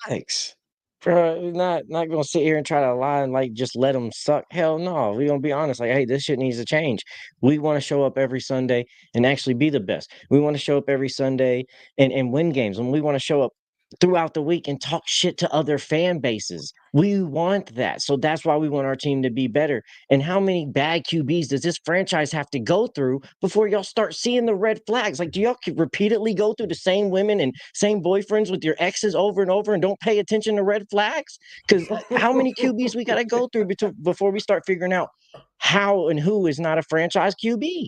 Thanks. Bro, not gonna sit here and try to lie and like just let them suck. Hell no. We're gonna be honest. Like, hey, this shit needs to change. We want to show up every Sunday and actually be the best. We want to show up every Sunday and win games. And we want to show up throughout the week and talk shit to other fan bases. We want that. So that's why we want our team to be better. And how many bad QBs does this franchise have to go through before y'all start seeing the red flags? Like, do y'all repeatedly go through the same women and same boyfriends with your exes over and over and don't pay attention to red flags? Because how many QBs we got to go through before we start figuring out how and who is not a franchise QB?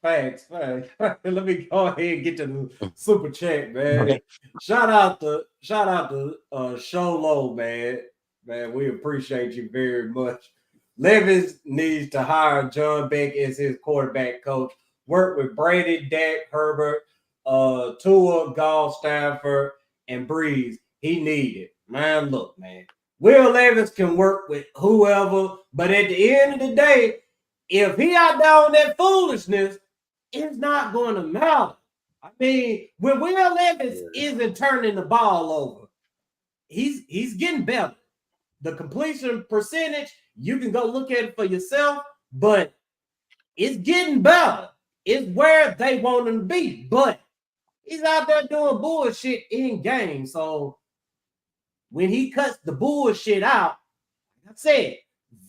Thanks. Let me go ahead and get to the super chat, man. Okay. Shout out to Sholo, man. Man, we appreciate you very much. Levis needs to hire John Beck as his quarterback coach. Work with Brady, Dak, Herbert, Tua, Goff, Stafford, and Breeze. He needed. Man, look, man. Will Levis can work with whoever, but at the end of the day, if he out there on that foolishness, it's not going to matter. I mean, when Will Levis isn't turning the ball over, he's getting better. The completion percentage, you can go look at it for yourself, but it's getting better. It's where they want him to be, but he's out there doing bullshit in game. So when he cuts the bullshit out, like I said,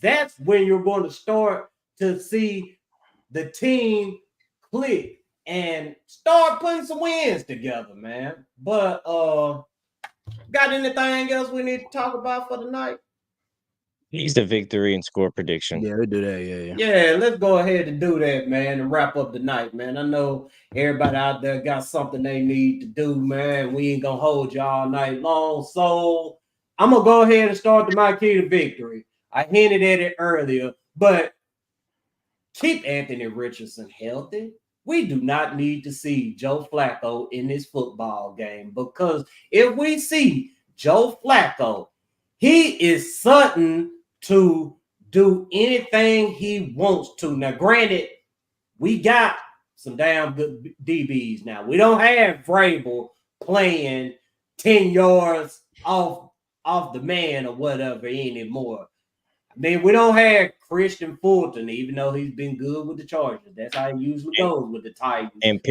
that's when you're going to start to see the team click and start putting some wins together, man. But got anything else we need to talk about for the night? He's the victory and score prediction. Yeah, we do that. Yeah, let's go ahead and do that, man, and wrap up the night, man. I know everybody out there got something they need to do, man. We ain't gonna hold you all night long. So I'm gonna go ahead and start my key to victory. I hinted at it earlier, but keep Anthony Richardson healthy. We do not need to see Joe Flacco in this football game, because if we see Joe Flacco, he is certain to do anything he wants to. Now, granted, we got some damn good DBs now. We don't have Vrabel playing 10 yards off the man or whatever anymore. I mean, we don't have Christian Fulton, even though he's been good with the Chargers. That's how it usually goes with the Titans. And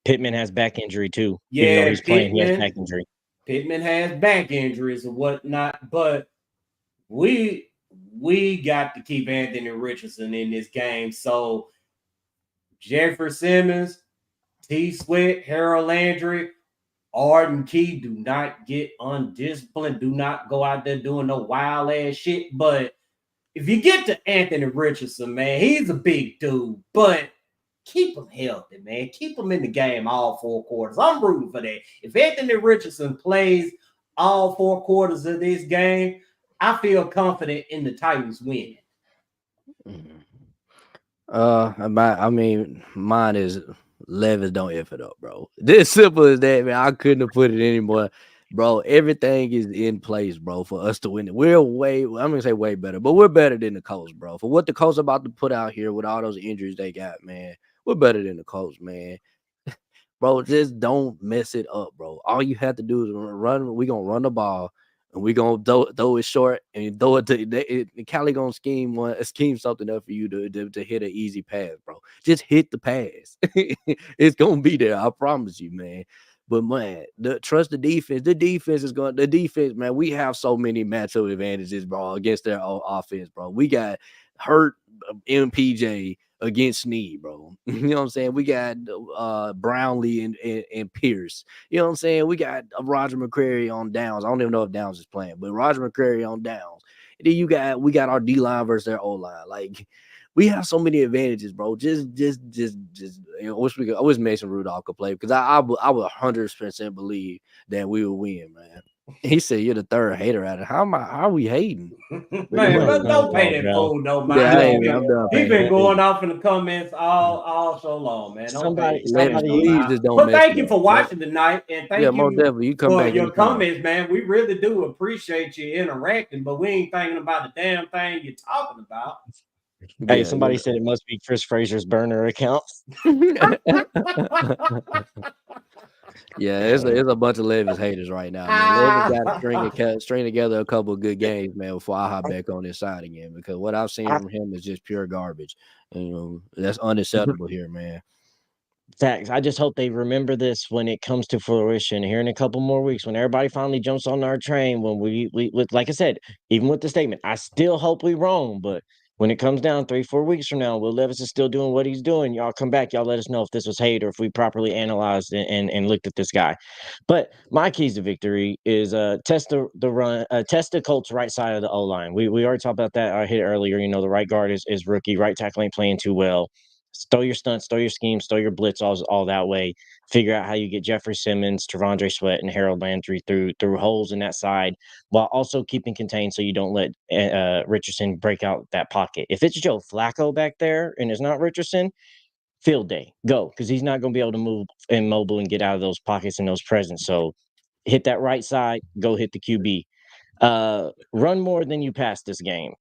Pittman has back injury too. Yeah, even though he's playing, he has back injury. Pittman has back injuries or whatnot, but we got to keep Anthony Richardson in this game. So Jeffery Simmons, T. Sweat, Harold Landry, Arden Key, do not get undisciplined. Do not go out there doing no wild ass shit. But if you get to Anthony Richardson, man, he's a big dude, but keep him healthy, man. Keep him in the game all 4 quarters. I'm rooting for that. If Anthony Richardson plays all 4 quarters of this game, I feel confident in the Titans winning. I mean, mine is Levis don't F it up, bro. This simple as that, man. I couldn't have put it any more bro, everything is in place, bro, for us to win it. We're I'm gonna say way better, but we're better than the Colts, bro. For what the Colts about to put out here with all those injuries they got, man, we're better than the Colts, man. Bro, just don't mess it up, bro. All you have to do is run. We're gonna run the ball, and we're gonna throw it short and throw it to Cali gonna scheme something up for you to hit an easy pass, bro. Just hit the pass. It's gonna be there, I promise you, man. But man, trust the defense. The defense, man. We have so many matchup advantages, bro, against their offense, bro. We got hurt MPJ against Snead, bro. You know what I'm saying? We got Brownlee and Pierce. You know what I'm saying? We got Roger McCreary on downs. I don't even know if Downs is playing, but Roger McCreary on downs. And then we got our D line versus their O line. Like, we have so many advantages, bro. Just I wish Mason Rudolph could play, because I would 100% believe that we would win, man. He said you're the third hater at it. How are we hating? Man, don't pay that fool no mind. He's been going off in the comments all so long, man. Somebody please don't. But thank you for watching tonight, and thank you most definitely. You come for back your comments, man. We really do appreciate you interacting, but we ain't thinking about the damn thing you're talking about. Hey, somebody said it must be Chris Frazier's burner account. Yeah, it's a bunch of Levis haters right now, man. Levis got to string together a couple of good games, man, before I hop back on this side again, because what I've seen from him is just pure garbage. And, that's unacceptable here, man. Facts. I just hope they remember this when it comes to fruition here in a couple more weeks, when everybody finally jumps on our train. When we like I said, even with the statement, I still hope we wrong, but when it comes down 3-4 weeks from now, Will Levis is still doing what he's doing. Y'all come back. Y'all let us know if this was hate or if we properly analyzed and looked at this guy. But my keys to victory is test the run, test the Colts right side of the O-line. We already talked about that. I hit it earlier. You know, the right guard is rookie. Right tackle ain't playing too well. Throw your stunts, throw your schemes, throw your blitz all that way. Figure out how you get Jeffery Simmons, Tavondre Sweat, and Harold Landry through holes in that side, while also keeping contained so you don't let Richardson break out that pocket. If it's Joe Flacco back there and it's not Richardson, field day, go, because he's not going to be able to move immobile and get out of those pockets and those presents. So hit that right side, go hit the QB. Run more than you pass this game.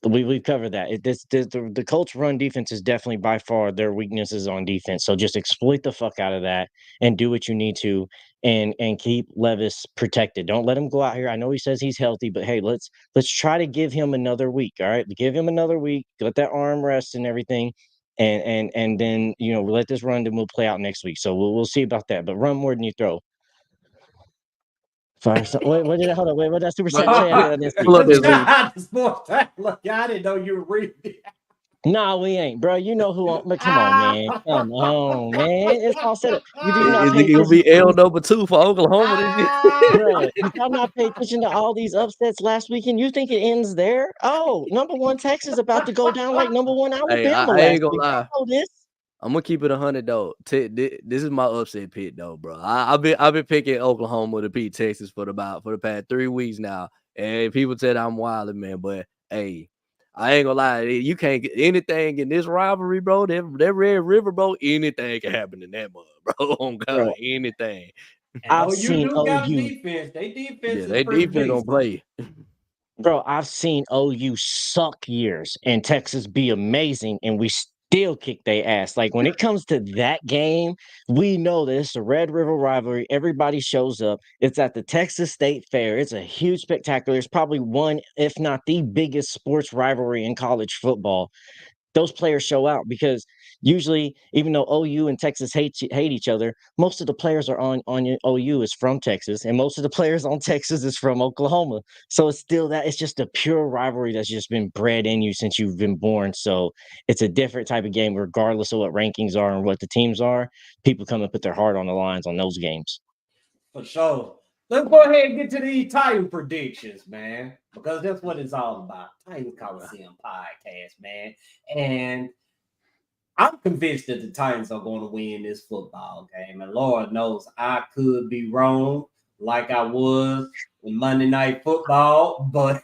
We've covered that. The Colts run defense is definitely by far their weaknesses on defense. So just exploit the fuck out of that and do what you need to, and keep Levis protected. Don't let him go out here. I know he says he's healthy, but hey, let's try to give him another week. All right, give him another week. Let that arm rest and everything, and then let this run and we'll play out next week. So we'll see about that. But run more than you throw. Wait, what that super chat say? I didn't know you were reading. No, we ain't, bro. You know who? But come on, man. Come on, man. It's all set up. You do not pay it'll be L number 2 for Oklahoma. Bro, you have not paid attention to all these upsets last weekend. You think it ends there? Oh, number 1 Texas about to go down like number 1 Alabama. I ain't gonna lie. I'm gonna keep it 100 though. This is my upset pick though, bro. I've been picking Oklahoma to beat Texas for the past 3 weeks now, and people said I'm wilding, man. But hey, I ain't gonna lie, you can't get anything in this rivalry, bro. That Red River, bro. Anything can happen in that mud, bro. On God, bro. Anything. I've seen got defense. They defense. They defense don't play. Bro, I've seen OU suck years and Texas be amazing, and we still kick their ass. Like, when it comes to that game, we know that it's a Red River rivalry. Everybody shows up. It's at the Texas State Fair. It's a huge spectacular. It's probably one, if not the biggest sports rivalry in college football. Those players show out because usually, even though OU and Texas hate each other, most of the players are on OU is from Texas, and most of the players on Texas is from Oklahoma. So it's still that. It's just a pure rivalry that's just been bred in you since you've been born. So it's a different type of game, regardless of what rankings are and what the teams are. People come and put their heart on the lines on those games. For sure. Let's go ahead and get to these Titan predictions, man, because that's what it's all about. Titans Colosseum Podcast, man. And I'm convinced that the Titans are going to win this football game. And Lord knows I could be wrong like I was with Monday Night Football, but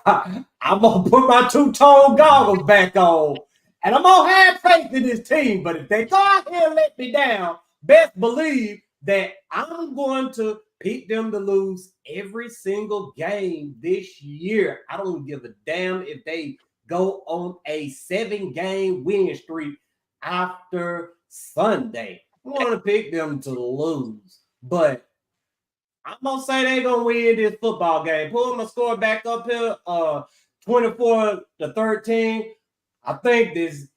I'm going to put my two-tone goggles back on. And I'm going to have faith in this team. But if they go out here and let me down, best believe that I'm going to pick them to lose every single game this year. I don't give a damn if they go on a 7-game winning streak after Sunday. I want to pick them to lose, but I'm gonna say they're gonna win this football game. Pull my score back up here, 24-13. I think this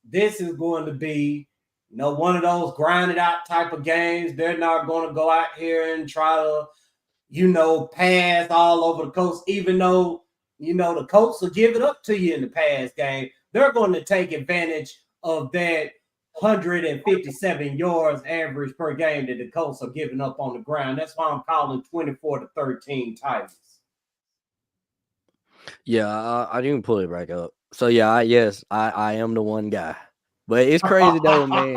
is going to be, one of those grinded out type of games. They're not going to go out here and try to, pass all over the Colts, even though, the Colts will give it up to you in the pass game. They're going to take advantage of that 157 yards average per game that the Colts are giving up on the ground. That's why I'm calling 24-13 Titans. Yeah, I didn't pull it back up. So yeah, I am the one guy. But it's crazy though, man.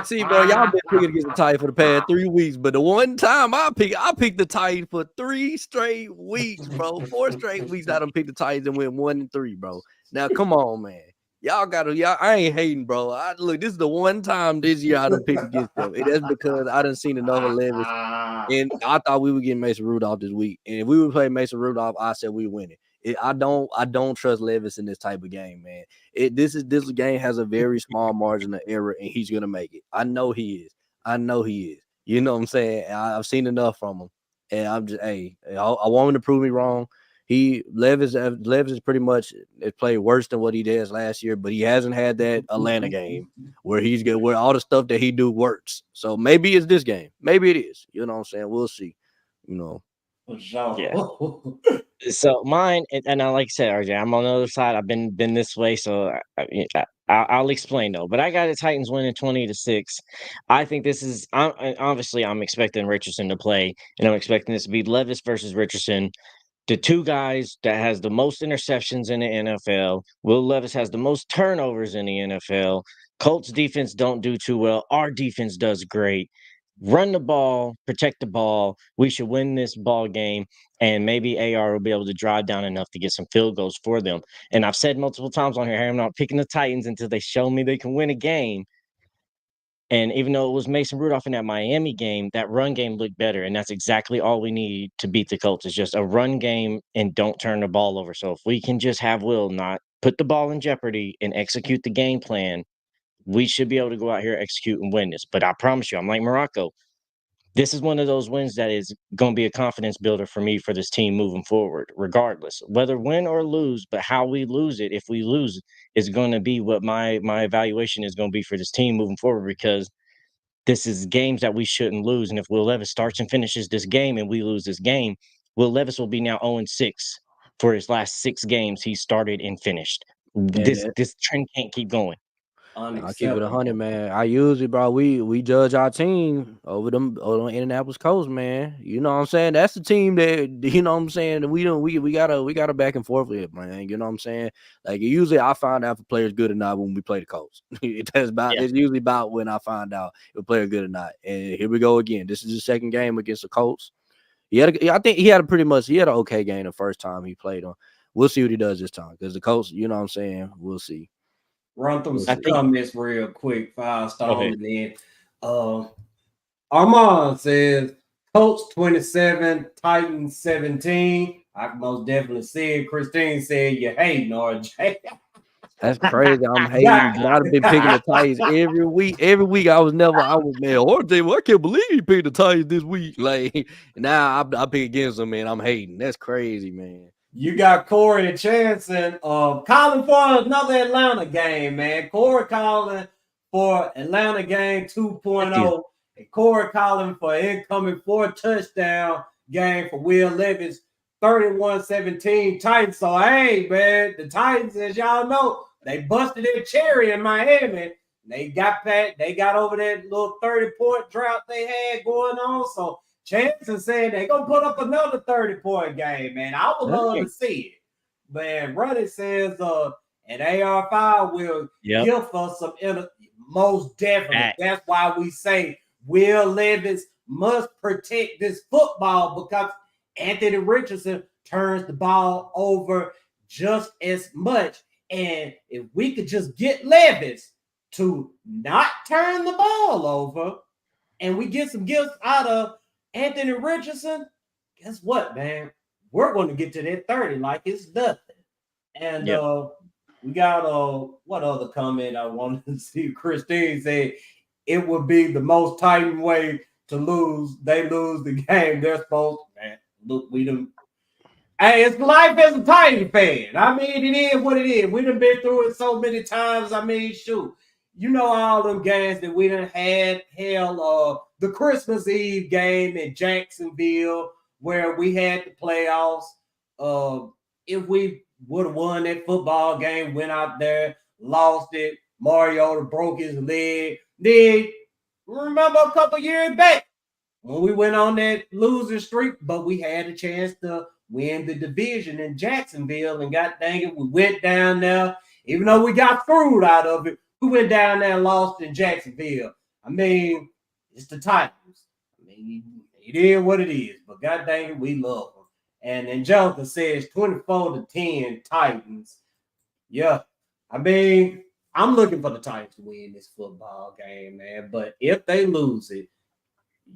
See, bro, y'all been picking against the Titans for the past 3 weeks, but the one time I picked the Titans for 3 straight weeks, bro. 4 straight weeks I done picked the Titans and went 1-3, bro. Now come on, man. I ain't hating, bro. Look, this is the one time this year I done picked against them. And that's because I done seen enough of Levis. And I thought we would get Mason Rudolph this week. And if we would play Mason Rudolph, I said we win it. I don't trust Levis in this type of game, man. This game has a very small margin of error, and he's gonna make it. I know he is. You know what I'm saying? I've seen enough from him, and I'm just I want him to prove me wrong. Levis is pretty much played worse than what he did last year, but he hasn't had that Atlanta game where he's good, where all the stuff that he do works. So maybe it's this game. Maybe it is. You know what I'm saying? We'll see. Yeah. So mine, and I like I said, RJ, I'm on the other side. I've been this way, so I'll explain though. But I got the Titans winning 20-6. I think this is obviously I'm expecting Richardson to play, and I'm expecting this to be Levis versus Richardson, the two guys that has the most interceptions in the NFL. Will Levis has the most turnovers in the NFL. Colts defense don't do too well. Our defense does great. Run the ball, protect the ball. We should win this ball game, and maybe AR will be able to drive down enough to get some field goals for them. And I've said multiple times on here, I'm not picking the Titans until they show me they can win a game. And even though it was Mason Rudolph in that Miami game, that run game looked better, and that's exactly all we need to beat the Colts is just a run game and don't turn the ball over. So if we can just have Will not put the ball in jeopardy and execute the game plan, we should be able to go out here, execute, and win this. But I promise you, I'm like Morocco. This is one of those wins that is going to be a confidence builder for me for this team moving forward, regardless, whether win or lose. But how we lose it, if we lose, is going to be what my evaluation is going to be for this team moving forward, because this is games that we shouldn't lose. And if Will Levis starts and finishes this game and we lose this game, Will Levis will be now 0-6 for his last 6 games he started and finished. This trend can't keep going. I keep it 100, man. I usually, bro, we judge our team over them Indianapolis Colts, man. You know what I'm saying? That's the team that, you know what I'm saying, that we got a back and forth with, man. You know what I'm saying? Like, usually I find out if a player's good or not when we play the Colts. It's usually about when I find out if a player's good or not. And here we go again. This is the second game against the Colts. I think he had an okay game the first time he played on. We'll see what he does this time, because the Colts, you know what I'm saying? We'll see. Run through some comments real quick. 5-star, and then Armand says Colts 27, Titans 17. I can most definitely see it. Christine said you hating, RJ. That's crazy. I'm hating. I've been picking the Titans every week. Every week I was man, RJ, I can't believe you picked the Titans this week. Like, now I pick against them, man. I'm hating. That's crazy, man. You got Corey and Chanson calling for another Atlanta game, man. Corey calling for Atlanta game 2.0. And Corey calling for incoming 4-touchdown game for Will Levis, 31-17 Titans. So, hey, man, the Titans, as y'all know, they busted their cherry in Miami. They got over that little 30-point drought they had going on. So, Chanson said they're going to put up another 30-point game, man. I would love to see it. Man, Ruddy says an AR5 will give us some most definitely. That's why we say Will Levis must protect this football, because Anthony Richardson turns the ball over just as much. And if we could just get Levis to not turn the ball over, and we get some gifts out of Anthony Richardson, guess what, man? We're going to get to that 30 like it's nothing. And we got what other comment I wanted to see? Christine said it would be the most Titan way to lose. They lose the game. They're supposed to, man. Look, we done. Hey, it's life as a Titan fan. I mean, it is what it is. We done been through it so many times. I mean, shoot. You know all them games that we done had. Hell, the Christmas Eve game in Jacksonville where we had the playoffs. If we would have won that football game, went out there, lost it, Mariota broke his leg. Then remember a couple years back when we went on that losing streak, but we had a chance to win the division in Jacksonville, and god dang it, we went down there. Even though we got screwed out of it, we went down there and lost in Jacksonville. I mean, it's the Titans. I mean, it is what it is, but god dang it, we love them. And Angelica says 24-10 Titans. Yeah, I mean, I'm looking for the Titans to win this football game, man. But if they lose it,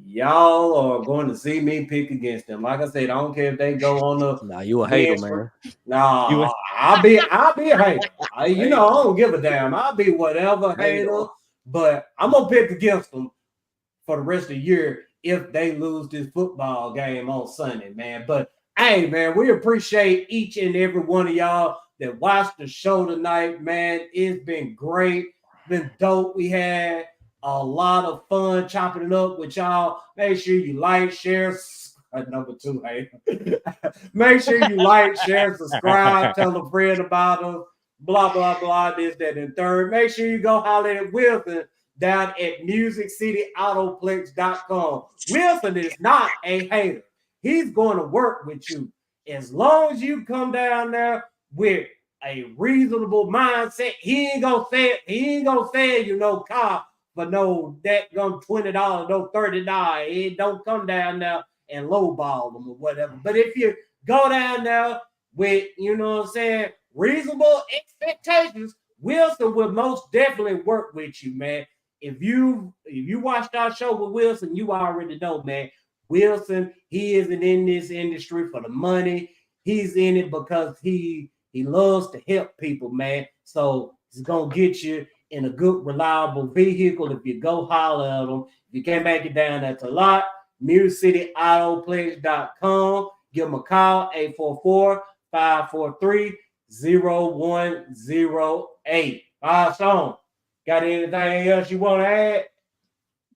y'all are going to see me pick against them. Like I said, I don't care if they go on the. Nah, you a hater, man. Nah, I'll be a hater. I don't give a damn. I'll be whatever hater, but I'm gonna pick against them for the rest of the year if they lose this football game on Sunday, man. But hey, man, we appreciate each and every one of y'all that watched the show tonight, man. It's been great, been dope. We had a lot of fun chopping it up with y'all. Make sure you like, share. Number 2, hey. Make sure you like, share, subscribe, tell a friend about us. Blah, blah, blah, this, that, and third. Make sure you go holler at Wilson down at MusicCityAutoplex.com. Wilson is not a hater. He's going to work with you. As long as you come down there with a reasonable mindset, he ain't gonna sell you no car for no that gum $20, no $30. It don't come down there and lowball them or whatever. But if you go down there with, you know what I'm saying, reasonable expectations, Wilson will most definitely work with you, man. If you watched our show with Wilson, you already know, man. Wilson, he isn't in this industry for the money. He's in it because he loves to help people, man. So he's gonna get you in a good, reliable vehicle. If you go holler at him, if you can't make it down, that's a lot. MusicCityAutoplex.com. Give them a call, 844-543-0108. Sean, got anything else you want to add?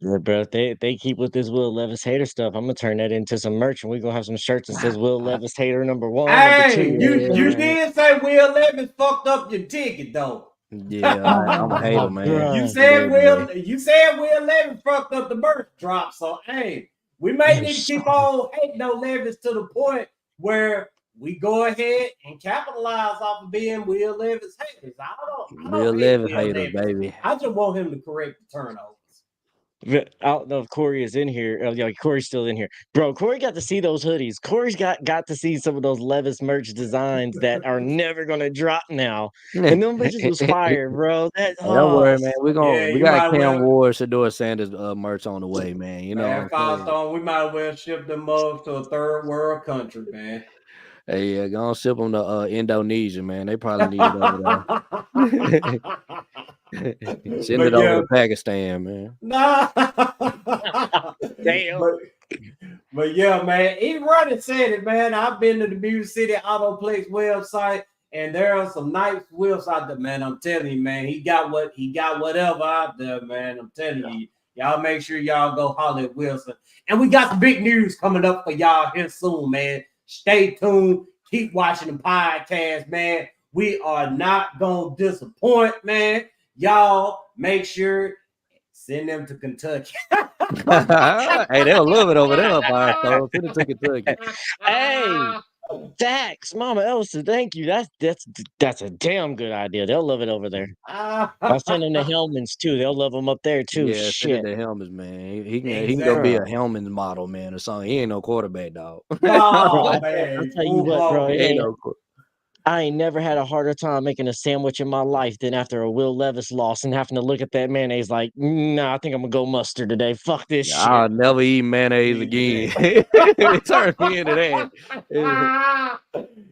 Yeah, bro. They keep with this Will Levis hater stuff. I'm gonna turn that into some merch, and we're gonna have some shirts that says Will Levis hater number 1. Hey, you did say Will Levis fucked up your ticket though. Yeah, I'm a hater, man. You said Will Levis fucked up the merch drop. So hey, we may need to keep on hating on Levis to the point where we go ahead and capitalize off of being Will Levis haters. I don't Will Levis hater, baby. I just want him to correct the turnovers. I don't know if Corey is in here. Oh, yeah, Corey's still in here. Bro, Corey got to see those hoodies. Corey's got to see some of those Levis merch designs that are never going to drop now. And them bitches was fire, bro. Don't worry, man. We got Cam Ward, Shador Sanders merch on the way, man. You know, man, we might as well ship them mugs to a third world country, man. Hey, yeah, go on ship them to Indonesia, man. They probably need it over there. Send it over to Pakistan, man. Nah. Damn. But yeah, man, he running said it, man. I've been to the Music City Autoplex website, and there are some nice wheels out there, man. I'm telling you, man. He got whatever out there, man. I'm telling you. Y'all make sure y'all go holler at Wilson. And we got some big news coming up for y'all here soon, man. Stay tuned. Keep watching the podcast, man. We are not going to disappoint, man. Y'all make sure send them to Kentucky. Hey, they'll love it over there, Firestone. Send it to Kentucky. Hey, Dax, Mama Elsa, thank you. That's a damn good idea. They'll love it over there. I'll send them to Hellman's too. They'll love them up there too. Yeah, shit. Send it to Hellman's, man. He can go be a Hellman's model, man, or something. He ain't no quarterback, dog. Oh, man. I'll tell you what, bro. He ain't no I ain't never had a harder time making a sandwich in my life than after a Will Levis loss and having to look at that mayonnaise like, nah, I think I'm gonna go mustard today. Fuck this shit. I'll never eat mayonnaise again. It turned me into that.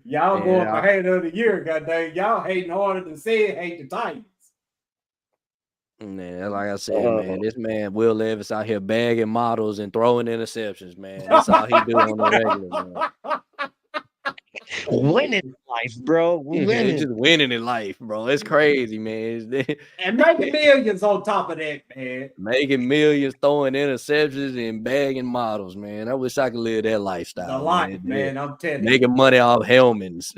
Y'all going for hater of the year, goddamn. Y'all hating harder than said hate the Titans. Man, like I said, man, this man Will Levis out here bagging models and throwing interceptions, man. That's all he do on the regular, man. Winning in life, bro. Winning. Just winning in life, bro. It's crazy, man. And making millions on top of that, man. Making millions, throwing interceptions, and bagging models, man. I wish I could live that lifestyle. The life, man. I'm telling you. Making money off helmets.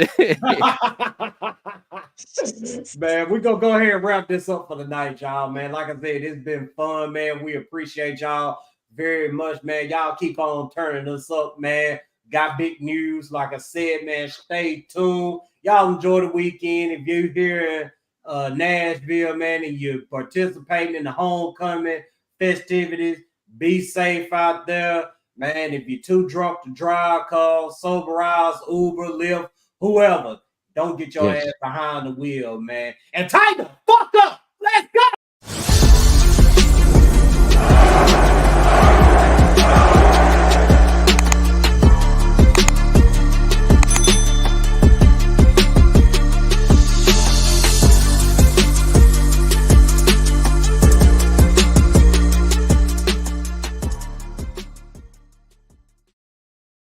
Man, we're gonna go ahead and wrap this up for the night, y'all, man. Like I said, it's been fun, man. We appreciate y'all very much, man. Y'all keep on turning us up, man. Got big news. Like I said, man, stay tuned. Y'all enjoy the weekend. If you're here in Nashville, man, and you're participating in the homecoming festivities, be safe out there, man. If you're too drunk to drive, call Soberize, Uber, Lyft, whoever. Don't get your ass behind the wheel, man. And tighten